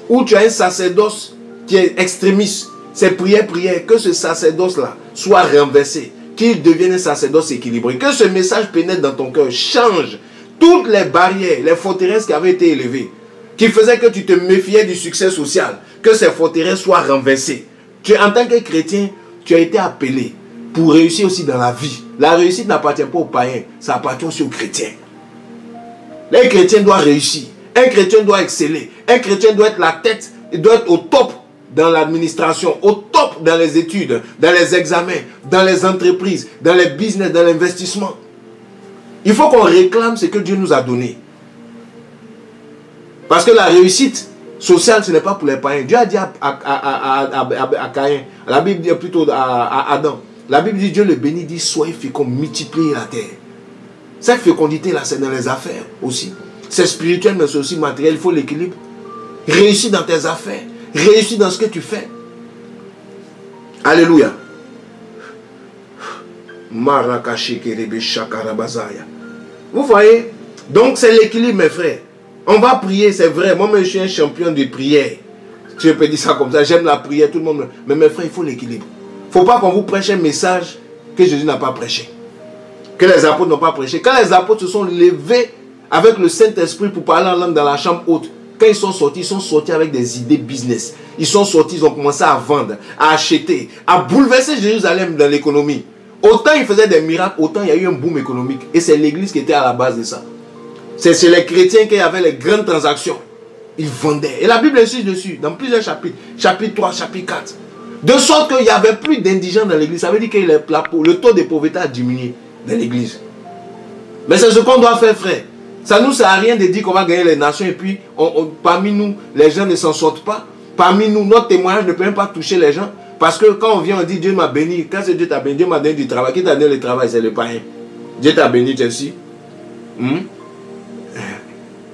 où tu as un sacerdoce qui est extrémiste, c'est prière, que ce sacerdoce-là soit renversé, qu'il devienne un sacerdoce équilibré, que ce message pénètre dans ton cœur, change toutes les barrières, les forteresses qui avaient été élevées, qui faisaient que tu te méfiais du succès social, que ces forteresses soient renversées. En tant que chrétien, tu as été appelé pour réussir aussi dans la vie. La réussite n'appartient pas aux païens, ça appartient aussi aux chrétiens. Les chrétiens doivent réussir. Un chrétien doit exceller. Un chrétien doit être la tête, il doit être au top dans l'administration, au top dans les études, dans les examens, dans les entreprises, dans les business, dans l'investissement. Il faut qu'on réclame ce que Dieu nous a donné. Parce que la réussite sociale, ce n'est pas pour les païens. Dieu a dit à Caïn, la Bible dit plutôt à Adam, la Bible dit, Dieu le bénit, dit, soyez féconds, multipliez la terre. Cette fécondité-là, c'est dans les affaires aussi. C'est spirituel, mais c'est aussi matériel. Il faut l'équilibre. Réussis dans tes affaires. Réussis dans ce que tu fais. Alléluia. Vous voyez? Donc c'est l'équilibre, mes frères. On va prier, c'est vrai. Moi, je suis un champion de prière. Je peux dire ça comme ça. J'aime la prière, tout le monde. Mais mes frères, il faut l'équilibre. Il ne faut pas qu'on vous prêche un message que Jésus n'a pas prêché. Que les apôtres n'ont pas prêché. Quand les apôtres se sont levés avec le Saint-Esprit pour parler en langue dans la chambre haute, quand ils sont sortis avec des idées business. Ils sont sortis, ils ont commencé à vendre, à acheter, à bouleverser Jérusalem dans l'économie. Autant ils faisaient des miracles, autant il y a eu un boom économique. Et c'est l'église qui était à la base de ça. C'est chez les chrétiens qu'il y avait les grandes transactions. Ils vendaient. Et la Bible insiste dessus, dans plusieurs chapitres. Chapitre 3, chapitre 4. De sorte qu'il n'y avait plus d'indigents dans l'église. Ça veut dire que le taux de pauvreté a diminué dans l'église. Mais c'est ce qu'on doit faire, frère. Ça ne nous sert à rien de dire qu'on va gagner les nations et puis parmi nous, les gens ne s'en sortent pas. Parmi nous, notre témoignage ne peut même pas toucher les gens. Parce que quand on vient, on dit Dieu m'a béni. Quand c'est Dieu t'a béni, Dieu m'a donné du travail. Qui t'a donné le travail? C'est le païen. Dieu t'a béni, Chelsea.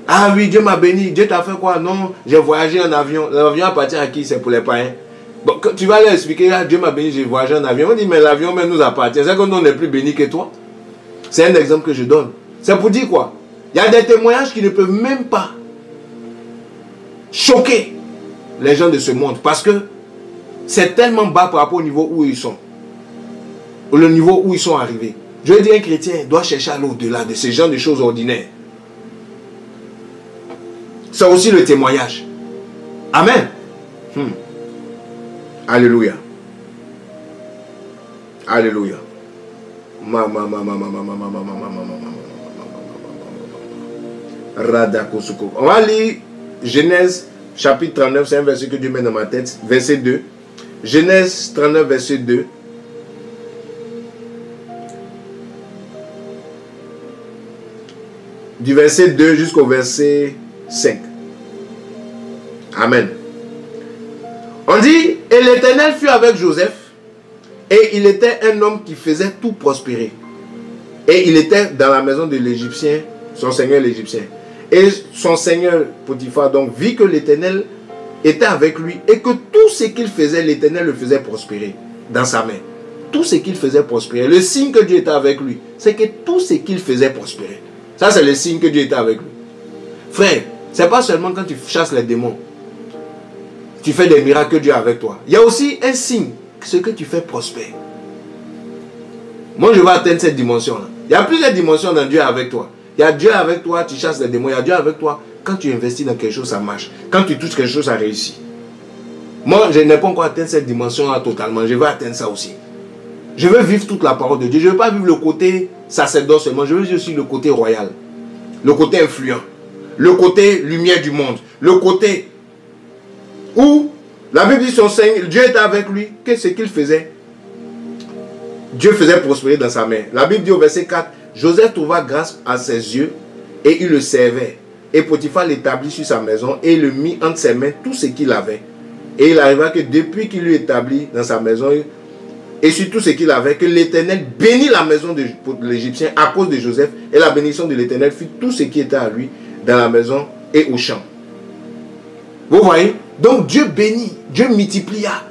Ah oui, Dieu m'a béni. Dieu t'a fait quoi? Non, j'ai voyagé en avion. L'avion appartient à qui? C'est pour les païens. Bon, tu vas leur expliquer, ah, Dieu m'a béni, j'ai voyagé en avion. On dit, mais l'avion même nous appartient. C'est que nous, on n'est plus bénis que toi. C'est un exemple que je donne. C'est pour dire quoi? Il y a des témoignages qui ne peuvent même pas choquer les gens de ce monde. Parce que c'est tellement bas par rapport au niveau où ils sont. Le niveau où ils sont arrivés. Je veux dire, un chrétien doit chercher à l'au-delà de ce genre de choses ordinaires. C'est aussi le témoignage. Amen. Alléluia. Alléluia. On va lire Genèse chapitre 39, c'est un verset que Dieu met dans ma tête. Verset 2. Genèse 39, verset 2. Du verset 2 jusqu'au verset 5. Amen. On dit, et l'Éternel fut avec Joseph, et il était un homme qui faisait tout prospérer. Et il était dans la maison de l'Égyptien, son seigneur l'Égyptien. Et son seigneur Potiphar donc vit que l'Éternel était avec lui et que tout ce qu'il faisait, l'Éternel le faisait prospérer dans sa main. Tout ce qu'il faisait prospérer. Le signe que Dieu était avec lui, c'est que tout ce qu'il faisait prospérer. Ça, c'est le signe que Dieu était avec lui. Frère, ce n'est pas seulement quand tu chasses les démons, tu fais des miracles que Dieu est avec toi. Il y a aussi un signe, ce que tu fais prospère. Moi, je vais atteindre cette dimension-là. Il y a plusieurs dimensions dans Dieu avec toi. Il y a Dieu avec toi, tu chasses les démons. Il y a Dieu avec toi, quand tu investis dans quelque chose, ça marche. Quand tu touches quelque chose, ça réussit. Moi, je n'ai pas encore atteint cette dimension-là totalement. Je vais atteindre ça aussi. Je veux vivre toute la parole de Dieu. Je ne veux pas vivre le côté sacerdoce seulement. Je veux vivre aussi le côté royal. Le côté influent. Le côté lumière du monde. Le côté où La Bible dit son Seigneur, Dieu était avec lui. Qu'est-ce qu'il faisait? Dieu faisait prospérer dans sa main. La Bible dit au verset 4, Joseph trouva grâce à ses yeux et il le servait. Et Potiphar l'établit sur sa maison et le mit entre ses mains tout ce qu'il avait. Et il arriva que depuis qu'il lui établit dans sa maison et sur tout ce qu'il avait, que l'Éternel bénit la maison de l'Égyptien à cause de Joseph. Et la bénédiction de l'Éternel fut tout ce qui était à lui dans la maison et au champ. Vous voyez? Donc Dieu bénit, Dieu multiplia.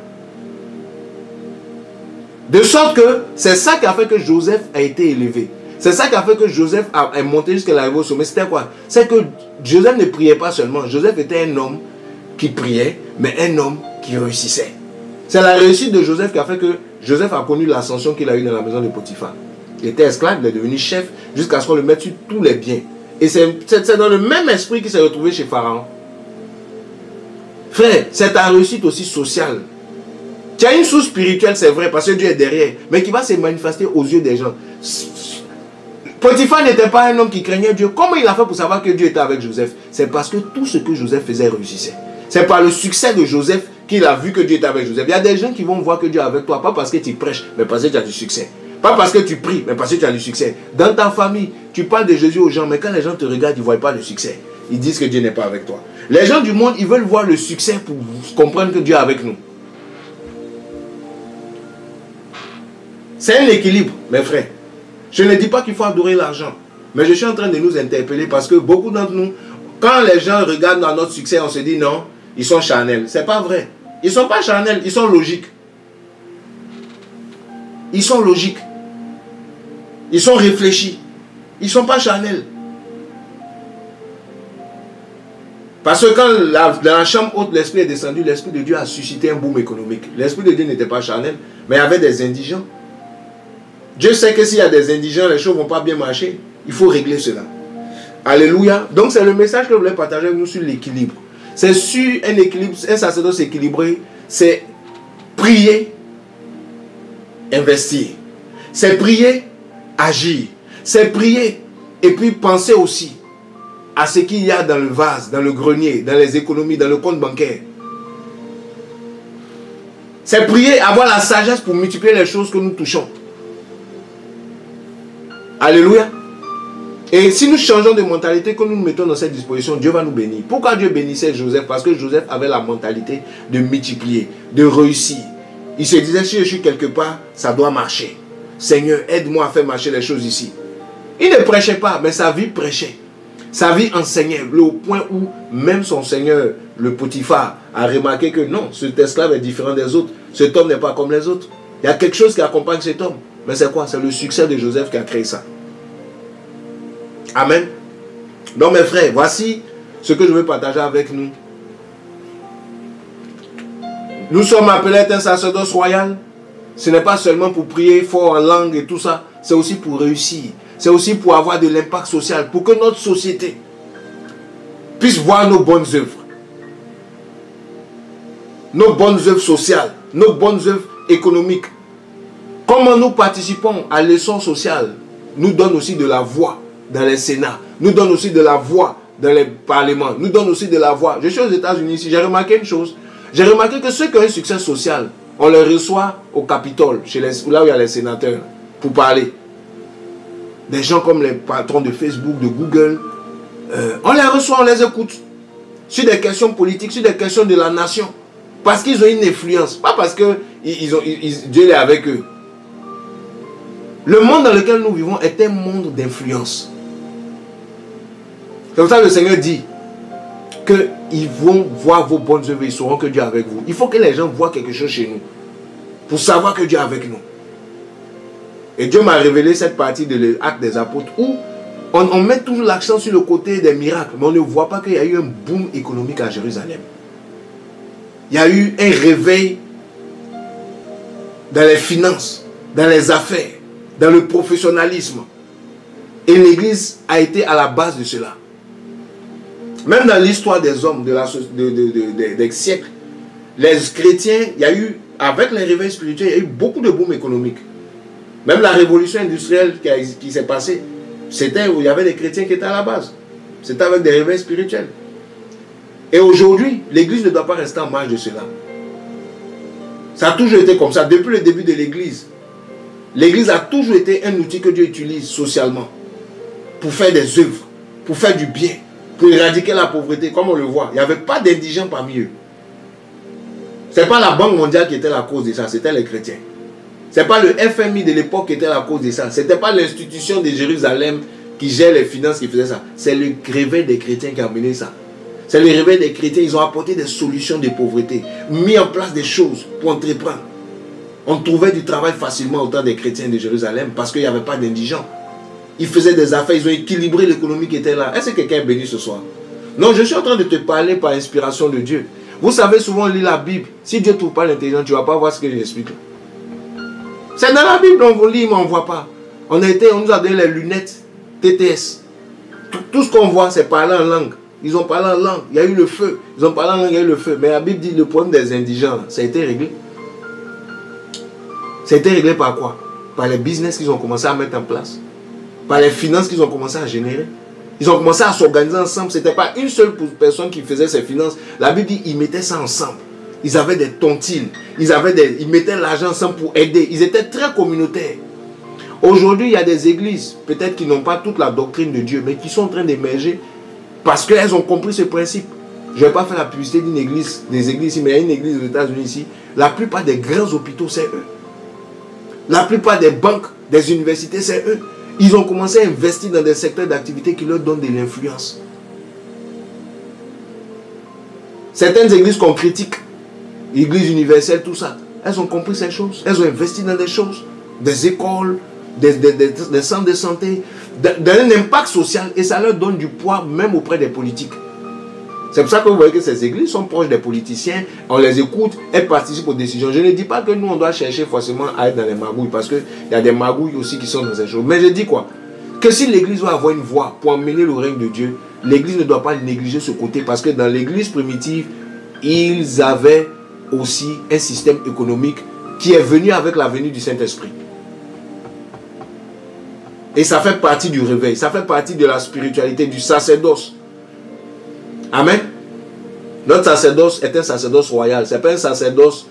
De sorte que c'est ça qui a fait que Joseph a été élevé. C'est ça qui a fait que Joseph est monté jusqu'à l'arrivée au sommet. C'était quoi? C'est que Joseph ne priait pas seulement. Joseph était un homme qui priait, mais un homme qui réussissait. C'est la réussite de Joseph qui a fait que Joseph a connu l'ascension qu'il a eue dans la maison de Potiphar. Il était esclave, il est devenu chef, jusqu'à ce qu'on le mette sur tous les biens. Et c'est dans le même esprit qu'il s'est retrouvé chez Pharaon. Frère, c'est ta réussite aussi sociale. Tu as une source spirituelle, c'est vrai, parce que Dieu est derrière, mais qui va se manifester aux yeux des gens. Potiphar n'était pas un homme qui craignait Dieu. Comment il a fait pour savoir que Dieu était avec Joseph? C'est parce que tout ce que Joseph faisait réussissait. C'est par le succès de Joseph qu'il a vu que Dieu était avec Joseph. Il y a des gens qui vont voir que Dieu est avec toi, pas parce que tu prêches, mais parce que tu as du succès. Pas parce que tu pries, mais parce que tu as du succès. Dans ta famille, tu parles de Jésus aux gens, mais quand les gens te regardent, ils ne voient pas le succès. Ils disent que Dieu n'est pas avec toi. Les gens du monde, ils veulent voir le succès pour comprendre que Dieu est avec nous. C'est un équilibre, mes frères. Je ne dis pas qu'il faut adorer l'argent, mais je suis en train de nous interpeller parce que beaucoup d'entre nous, quand les gens regardent dans notre succès, on se dit non, ils sont charnels. C'est pas vrai. Ils ne sont pas charnels, ils sont logiques. Ils sont logiques. Ils sont réfléchis. Ils ne sont pas charnels. Parce que quand dans la chambre haute, l'Esprit est descendu, l'Esprit de Dieu a suscité un boom économique. L'Esprit de Dieu n'était pas charnel, mais il y avait des indigents. Dieu sait que s'il y a des indigents, les choses ne vont pas bien marcher. Il faut régler cela. Alléluia. Donc c'est le message que je voulais partager avec nous sur l'équilibre. C'est sur un équilibre, un sacerdoce équilibré, c'est prier, investir. C'est prier, agir. C'est prier et puis penser aussi à ce qu'il y a dans le vase, dans le grenier, dans les économies, dans le compte bancaire. C'est prier, avoir la sagesse pour multiplier les choses que nous touchons. Alléluia. Et si nous changeons de mentalité, que nous nous mettons dans cette disposition, Dieu va nous bénir. Pourquoi Dieu bénissait Joseph? Parce que Joseph avait la mentalité de multiplier, de réussir. Il se disait, si je suis quelque part, ça doit marcher. Seigneur, aide-moi à faire marcher les choses ici. Il ne prêchait pas, mais sa vie prêchait. Sa vie enseignait, au point où même son Seigneur, le Potiphar, a remarqué que non, cet esclave est différent des autres. Cet homme n'est pas comme les autres. Il y a quelque chose qui accompagne cet homme. Mais c'est quoi? C'est le succès de Joseph qui a créé ça. Amen. Donc mes frères, voici ce que je veux partager avec nous. Nous sommes appelés à être un sacerdoce royal. Ce n'est pas seulement pour prier fort en langue et tout ça. C'est aussi pour réussir. C'est aussi pour avoir de l'impact social. Pour que notre société puisse voir nos bonnes œuvres. Nos bonnes œuvres sociales. Nos bonnes œuvres économiques. Comment nous participons à l'essor social nous donne aussi de la voix dans les sénats. Nous donne aussi de la voix dans les parlements. Nous donne aussi de la voix. Je suis aux États-Unis ici. J'ai remarqué une chose. J'ai remarqué que ceux qui ont un succès social, on les reçoit au Capitole, là où il y a les sénateurs, pour parler. Des gens comme les patrons de Facebook, de Google. On les reçoit, on les écoute. Sur des questions politiques, sur des questions de la nation. Parce qu'ils ont une influence. Pas parce que Dieu est avec eux. Le monde dans lequel nous vivons est un monde d'influence. C'est pour ça que le Seigneur dit qu'ils vont voir vos bonnes œuvres et ils sauront que Dieu est avec vous. Il faut que les gens voient quelque chose chez nous pour savoir que Dieu est avec nous. Et Dieu m'a révélé cette partie de l'Acte des Apôtres où on met toujours l'accent sur le côté des miracles, mais on ne voit pas qu'il y a eu un boom économique à Jérusalem. Il y a eu un réveil dans les finances, dans les affaires, dans le professionnalisme. Et l'Église a été à la base de cela. Même dans l'histoire des hommes, des siècles, les chrétiens, il y a eu, avec les réveils spirituels, il y a eu beaucoup de boom économique. Même la révolution industrielle qui s'est passée, c'était où il y avait des chrétiens qui étaient à la base. C'était avec des réveils spirituels. Et aujourd'hui, l'Église ne doit pas rester en marge de cela. Ça a toujours été comme ça, depuis le début de l'Église. L'Église a toujours été un outil que Dieu utilise socialement pour faire des œuvres, pour faire du bien, pour éradiquer la pauvreté, comme on le voit. Il n'y avait pas d'indigents parmi eux. Ce n'est pas la Banque mondiale qui était la cause de ça, c'était les chrétiens. Ce n'est pas le FMI de l'époque qui était la cause de ça. Ce n'était pas l'institution de Jérusalem qui gère les finances qui faisait ça. C'est le réveil des chrétiens qui a mené ça. C'est le réveil des chrétiens. Ils ont apporté des solutions de pauvreté, mis en place des choses pour entreprendre. On trouvait du travail facilement au temps des chrétiens de Jérusalem parce qu'il n'y avait pas d'indigents. Ils faisaient des affaires, ils ont équilibré l'économie qui était là. Est-ce que quelqu'un est béni ce soir? Non, je suis en train de te parler par inspiration de Dieu. Vous savez, souvent on lit la Bible. Si Dieu ne trouve pas l'intelligence, tu ne vas pas voir ce que j'explique. C'est dans la Bible, on lit, mais on ne voit pas. On nous a donné les lunettes TTS. Tout ce qu'on voit, c'est parler en langue. Ils ont parlé en langue, il y a eu le feu. Ils ont parlé en langue, il y a eu le feu. Mais la Bible dit le problème des indigents, ça a été réglé. Ça a été réglé par quoi? Par les business qu'ils ont commencé à mettre en place. Par les finances qu'ils ont commencé à générer. Ils ont commencé à s'organiser ensemble. Ce n'était pas une seule personne qui faisait ces finances. La Bible dit qu'ils mettaient ça ensemble. Ils avaient des tontines. Ils mettaient l'argent ensemble pour aider. Ils étaient très communautaires. Aujourd'hui, il y a des églises, peut-être qui n'ont pas toute la doctrine de Dieu, mais qui sont en train d'émerger parce qu'elles ont compris ce principe. Je ne vais pas faire la publicité d'une église, des églises ici, mais il y a une église aux États-Unis ici. La plupart des grands hôpitaux, c'est eux. La plupart des banques, des universités, c'est eux. Ils ont commencé à investir dans des secteurs d'activité qui leur donnent de l'influence. Certaines églises qu'on critique, l'église universelle, tout ça, elles ont compris ces choses. Elles ont investi dans des choses, des écoles, des centres de santé, dans un impact social, et ça leur donne du poids même auprès des politiques. C'est pour ça que vous voyez que ces églises sont proches des politiciens, on les écoute, elles participent aux décisions. Je ne dis pas que nous on doit chercher forcément à être dans les magouilles, parce qu'il y a des magouilles aussi qui sont dans ces choses. Mais je dis quoi? Que si l'église doit avoir une voix pour emmener le règne de Dieu, l'église ne doit pas négliger ce côté, parce que dans l'église primitive, ils avaient aussi un système économique qui est venu avec la venue du Saint-Esprit. Et ça fait partie du réveil, ça fait partie de la spiritualité, du sacerdoce. Amen. Notre sacerdoce est un sacerdoce royal. Ce n'est pas un sacerdoce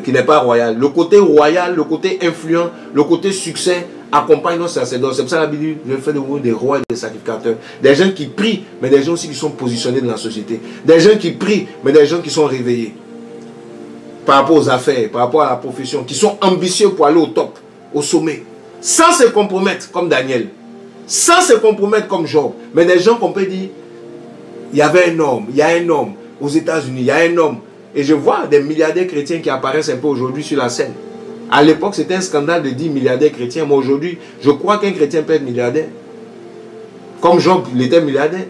qui n'est pas royal. Le côté royal, le côté influent, le côté succès accompagne notre sacerdoce. C'est pour ça que la Bible dit, je fais de vous des rois et des sacrificateurs. Des gens qui prient, mais des gens aussi qui sont positionnés dans la société. Des gens qui prient, mais des gens qui sont réveillés. Par rapport aux affaires, par rapport à la profession, qui sont ambitieux pour aller au top, au sommet. Sans se compromettre comme Daniel. Sans se compromettre comme Job. Mais des gens qu'on peut dire, il y avait un homme, il y a un homme aux États-Unis, il y a un homme. Et je vois des milliardaires chrétiens qui apparaissent un peu aujourd'hui sur la scène. À l'époque, c'était un scandale de dire milliardaires chrétiens. Mais aujourd'hui, je crois qu'un chrétien peut être milliardaire. Comme Job, il était milliardaire.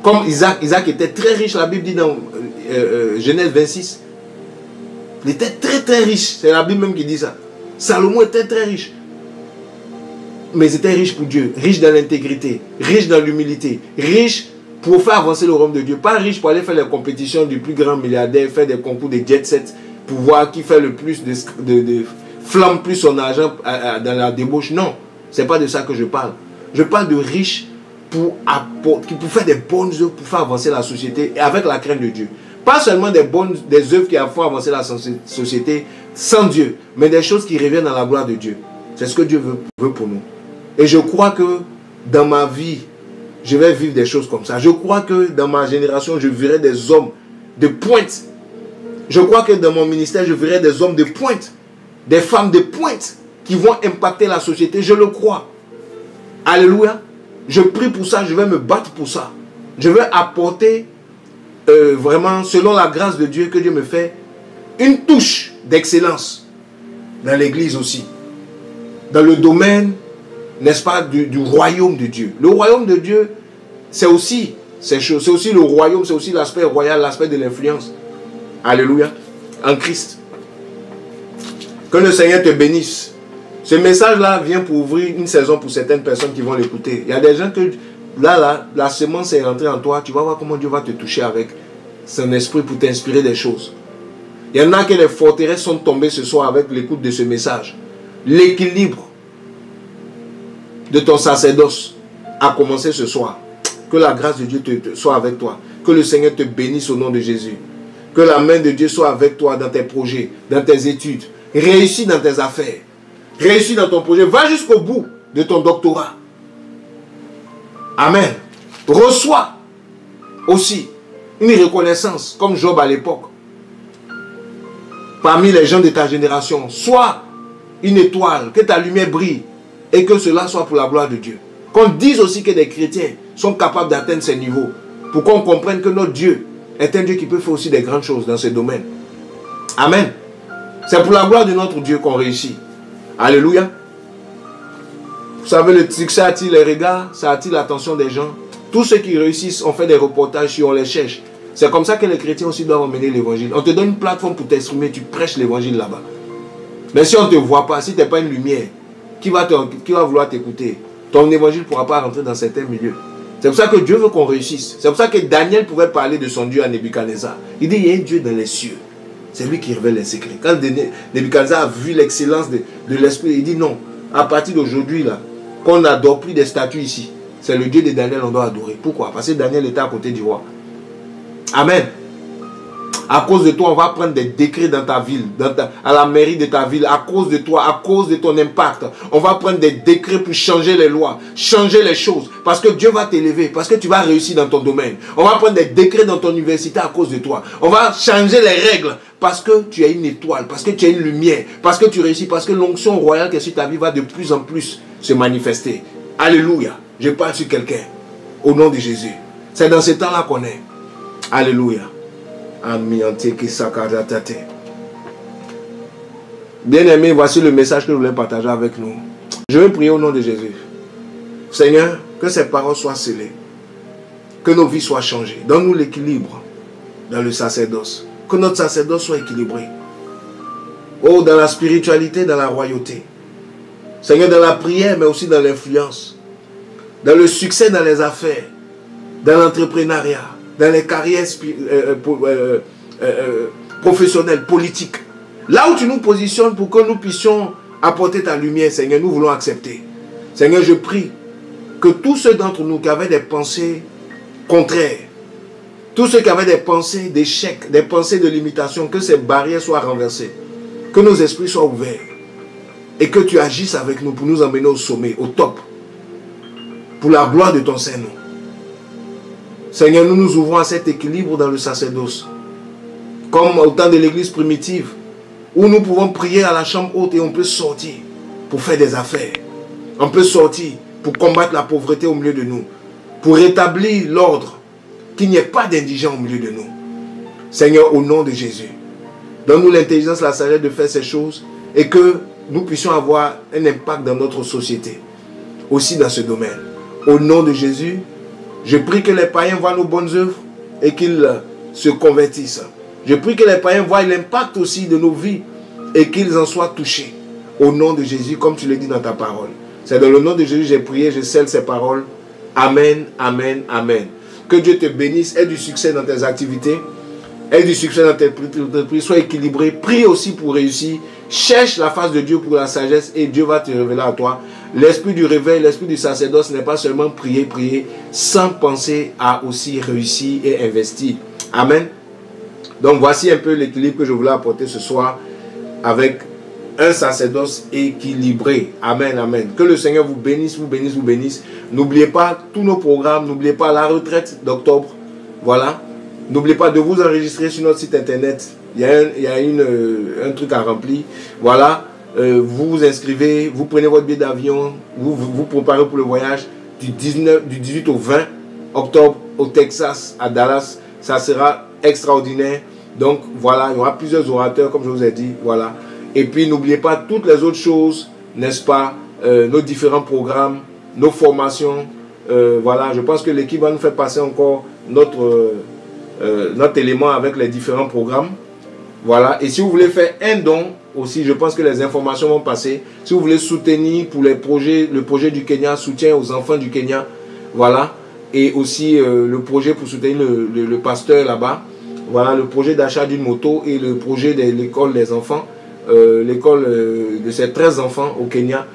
Comme Isaac était très riche. La Bible dit dans Genèse 26. Il était très très riche. C'est la Bible même qui dit ça. Salomon était très riche. Mais ils étaient riches pour Dieu. Riches dans l'intégrité. Riches dans l'humilité. Riches pour faire avancer le royaume de Dieu. Pas riches pour aller faire les compétitions du plus grand milliardaire, faire des concours de jet set, pour voir qui fait le plus de flamme plus son argent dans la débauche. Non, c'est pas de ça que je parle. Je parle de riches pour faire des bonnes œuvres, pour faire avancer la société et avec la crainte de Dieu. Pas seulement des œuvres qui font avancer la société sans Dieu, mais des choses qui reviennent dans la gloire de Dieu. C'est ce que Dieu veut pour nous. Et je crois que dans ma vie, je vais vivre des choses comme ça. Je crois que dans ma génération, je verrai des hommes de pointe. Je crois que dans mon ministère, je verrai des hommes de pointe. Des femmes de pointe qui vont impacter la société. Je le crois. Alléluia. Je prie pour ça. Je vais me battre pour ça. Je vais apporter vraiment, selon la grâce de Dieu que Dieu me fait, une touche d'excellence dans l'église aussi. Dans le domaine, n'est-ce pas, du royaume de Dieu. Le royaume de Dieu, c'est aussi ces choses. C'est aussi le royaume, c'est aussi l'aspect royal, l'aspect de l'influence. Alléluia. En Christ. Que le Seigneur te bénisse. Ce message-là vient pour ouvrir une saison pour certaines personnes qui vont l'écouter. Il y a des gens que, là, la semence est rentrée en toi. Tu vas voir comment Dieu va te toucher avec son esprit pour t'inspirer des choses. Il y en a que les forteresses sont tombées ce soir avec l'écoute de ce message. L'équilibre de ton sacerdoce a commencé ce soir. Que la grâce de Dieu soit avec toi. Que le Seigneur te bénisse au nom de Jésus. Que la main de Dieu soit avec toi dans tes projets, dans tes études. Réussis dans tes affaires. Réussis dans ton projet. Va jusqu'au bout de ton doctorat. Amen. Reçois aussi une reconnaissance, comme Job à l'époque. Parmi les gens de ta génération, sois une étoile, que ta lumière brille et que cela soit pour la gloire de Dieu. Qu'on dise aussi que des chrétiens sont capables d'atteindre ces niveaux pour qu'on comprenne que notre Dieu est un Dieu qui peut faire aussi des grandes choses dans ce domaine. Amen. C'est pour la gloire de notre Dieu qu'on réussit. Alléluia. Vous savez, le succès attire les regards, ça attire l'attention des gens. Tous ceux qui réussissent, on fait des reportages sur, on les cherche. C'est comme ça que les chrétiens aussi doivent emmener l'évangile. On te donne une plateforme pour t'exprimer, tu prêches l'évangile là-bas. Mais si on ne te voit pas, si tu n'es pas une lumière, qui va vouloir t'écouter? Ton évangile ne pourra pas rentrer dans certains milieux. C'est pour ça que Dieu veut qu'on réussisse. C'est pour ça que Daniel pouvait parler de son Dieu à Nebuchadnezzar. Il dit, il y a un Dieu dans les cieux. C'est lui qui révèle les secrets. Quand Nebuchadnezzar a vu l'excellence de l'esprit, il dit non, à partir d'aujourd'hui, là, qu'on n'adore plus des statues ici. C'est le Dieu de Daniel qu'on doit adorer. Pourquoi? Parce que Daniel était à côté du roi. Amen. À cause de toi, on va prendre des décrets dans ta ville, à la mairie de ta ville, à cause de toi, à cause de ton impact. On va prendre des décrets pour changer les lois, changer les choses. Parce que Dieu va t'élever, parce que tu vas réussir dans ton domaine. On va prendre des décrets dans ton université à cause de toi. On va changer les règles parce que tu es une étoile, parce que tu es une lumière, parce que tu réussis, parce que l'onction royale qui est sur ta vie va de plus en plus se manifester. Alléluia. Je parle sur quelqu'un. Au nom de Jésus. C'est dans ce temps-là qu'on est. Alléluia. Bien-aimés, voici le message que je voulais partager avec nous. Je vais prier au nom de Jésus. Seigneur, que ces paroles soient scellées. Que nos vies soient changées. Donne-nous l'équilibre dans le sacerdoce. Que notre sacerdoce soit équilibré. Oh, dans la spiritualité, dans la royauté. Seigneur, dans la prière, mais aussi dans l'influence. Dans le succès dans les affaires. Dans l'entrepreneuriat. Dans les carrières professionnelles, politiques. Là où tu nous positionnes pour que nous puissions apporter ta lumière, Seigneur, nous voulons accepter. Seigneur, je prie que tous ceux d'entre nous qui avaient des pensées contraires, tous ceux qui avaient des pensées d'échec, des pensées de limitation, que ces barrières soient renversées, que nos esprits soient ouverts et que tu agisses avec nous pour nous emmener au sommet, au top, pour la gloire de ton Saint-Nom. Seigneur, nous nous ouvrons à cet équilibre dans le sacerdoce. Comme au temps de l'église primitive, où nous pouvons prier à la chambre haute et on peut sortir pour faire des affaires. On peut sortir pour combattre la pauvreté au milieu de nous. Pour rétablir l'ordre, qu'il n'y ait pas d'indigents au milieu de nous. Seigneur, au nom de Jésus, donne-nous l'intelligence, la sagesse de faire ces choses et que nous puissions avoir un impact dans notre société. Aussi dans ce domaine. Au nom de Jésus, je prie que les païens voient nos bonnes œuvres et qu'ils se convertissent. Je prie que les païens voient l'impact aussi de nos vies et qu'ils en soient touchés. Au nom de Jésus, comme tu l'as dit dans ta parole. C'est dans le nom de Jésus que j'ai prié, je scelle ces paroles. Amen, amen, amen. Que Dieu te bénisse, aie du succès dans tes activités, aie du succès dans tes entreprises, sois équilibré, prie aussi pour réussir. Cherche la face de Dieu pour la sagesse et Dieu va te révéler à toi. L'esprit du réveil, l'esprit du sacerdoce n'est pas seulement prier, prier, sans penser à aussi réussir et investir. Amen. Donc voici un peu l'équilibre que je voulais apporter ce soir avec un sacerdoce équilibré. Amen, amen. Que le Seigneur vous bénisse, vous bénisse, vous bénisse. N'oubliez pas tous nos programmes, n'oubliez pas la retraite d'octobre. Voilà. N'oubliez pas de vous enregistrer sur notre site internet. Il y a un truc à remplir. Voilà. Vous vous inscrivez, vous prenez votre billet d'avion, vous vous préparez pour le voyage du 18 au 20 octobre au Texas, à Dallas. Ça sera extraordinaire. Donc voilà, il y aura plusieurs orateurs comme je vous ai dit. Voilà. Et puis n'oubliez pas toutes les autres choses, n'est-ce pas, nos différents programmes, nos formations. Voilà, je pense que l'équipe va nous faire passer encore notre élément avec les différents programmes. Voilà, et si vous voulez faire un don aussi, je pense que les informations vont passer. Si vous voulez soutenir pour les projets, le projet du Kenya, soutien aux enfants du Kenya, voilà, et aussi le projet pour soutenir le pasteur là-bas, voilà, le projet d'achat d'une moto et le projet de l'école des enfants, l'école de ces 13 enfants au Kenya.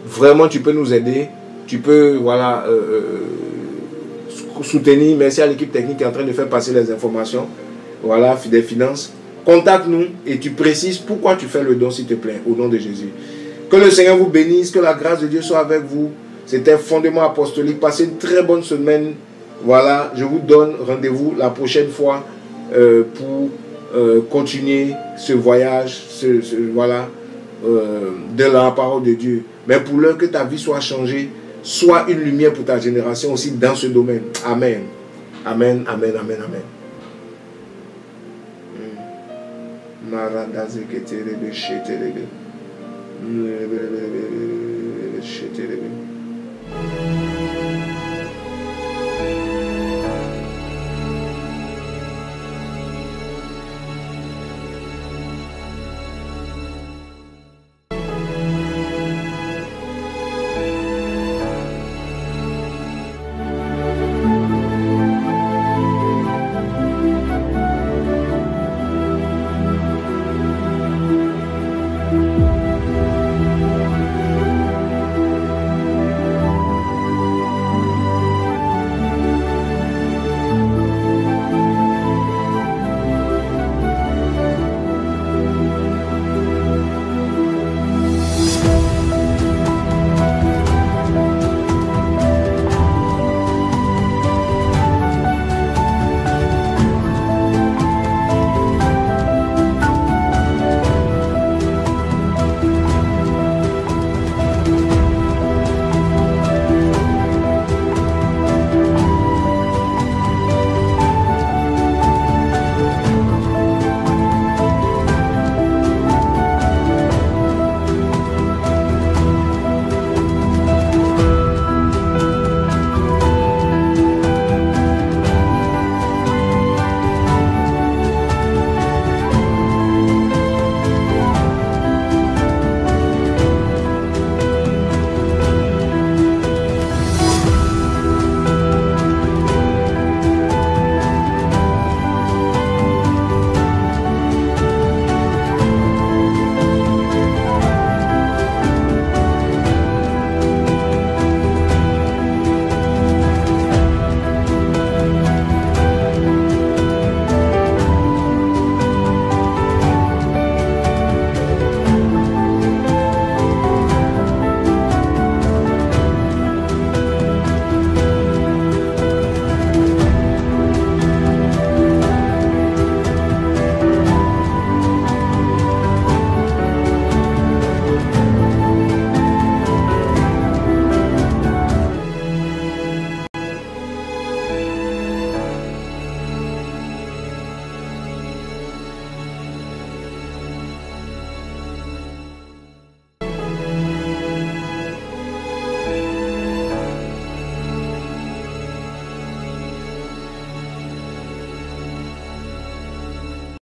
Vraiment, tu peux nous aider, tu peux, voilà, soutenir. Merci à l'équipe technique qui est en train de faire passer les informations. voilà, des finances, contacte-nous et tu précises pourquoi tu fais le don, s'il te plaît, au nom de Jésus. Que le Seigneur vous bénisse, que la grâce de Dieu soit avec vous. C'était Fondement Apostolique. Passez une très bonne semaine. Voilà, je vous donne rendez-vous la prochaine fois pour continuer ce voyage, voilà, de la parole de Dieu. Mais pour l'heure, que ta vie soit changée, soit une lumière pour ta génération aussi dans ce domaine. Amen. Amen, amen, amen, amen. Amen.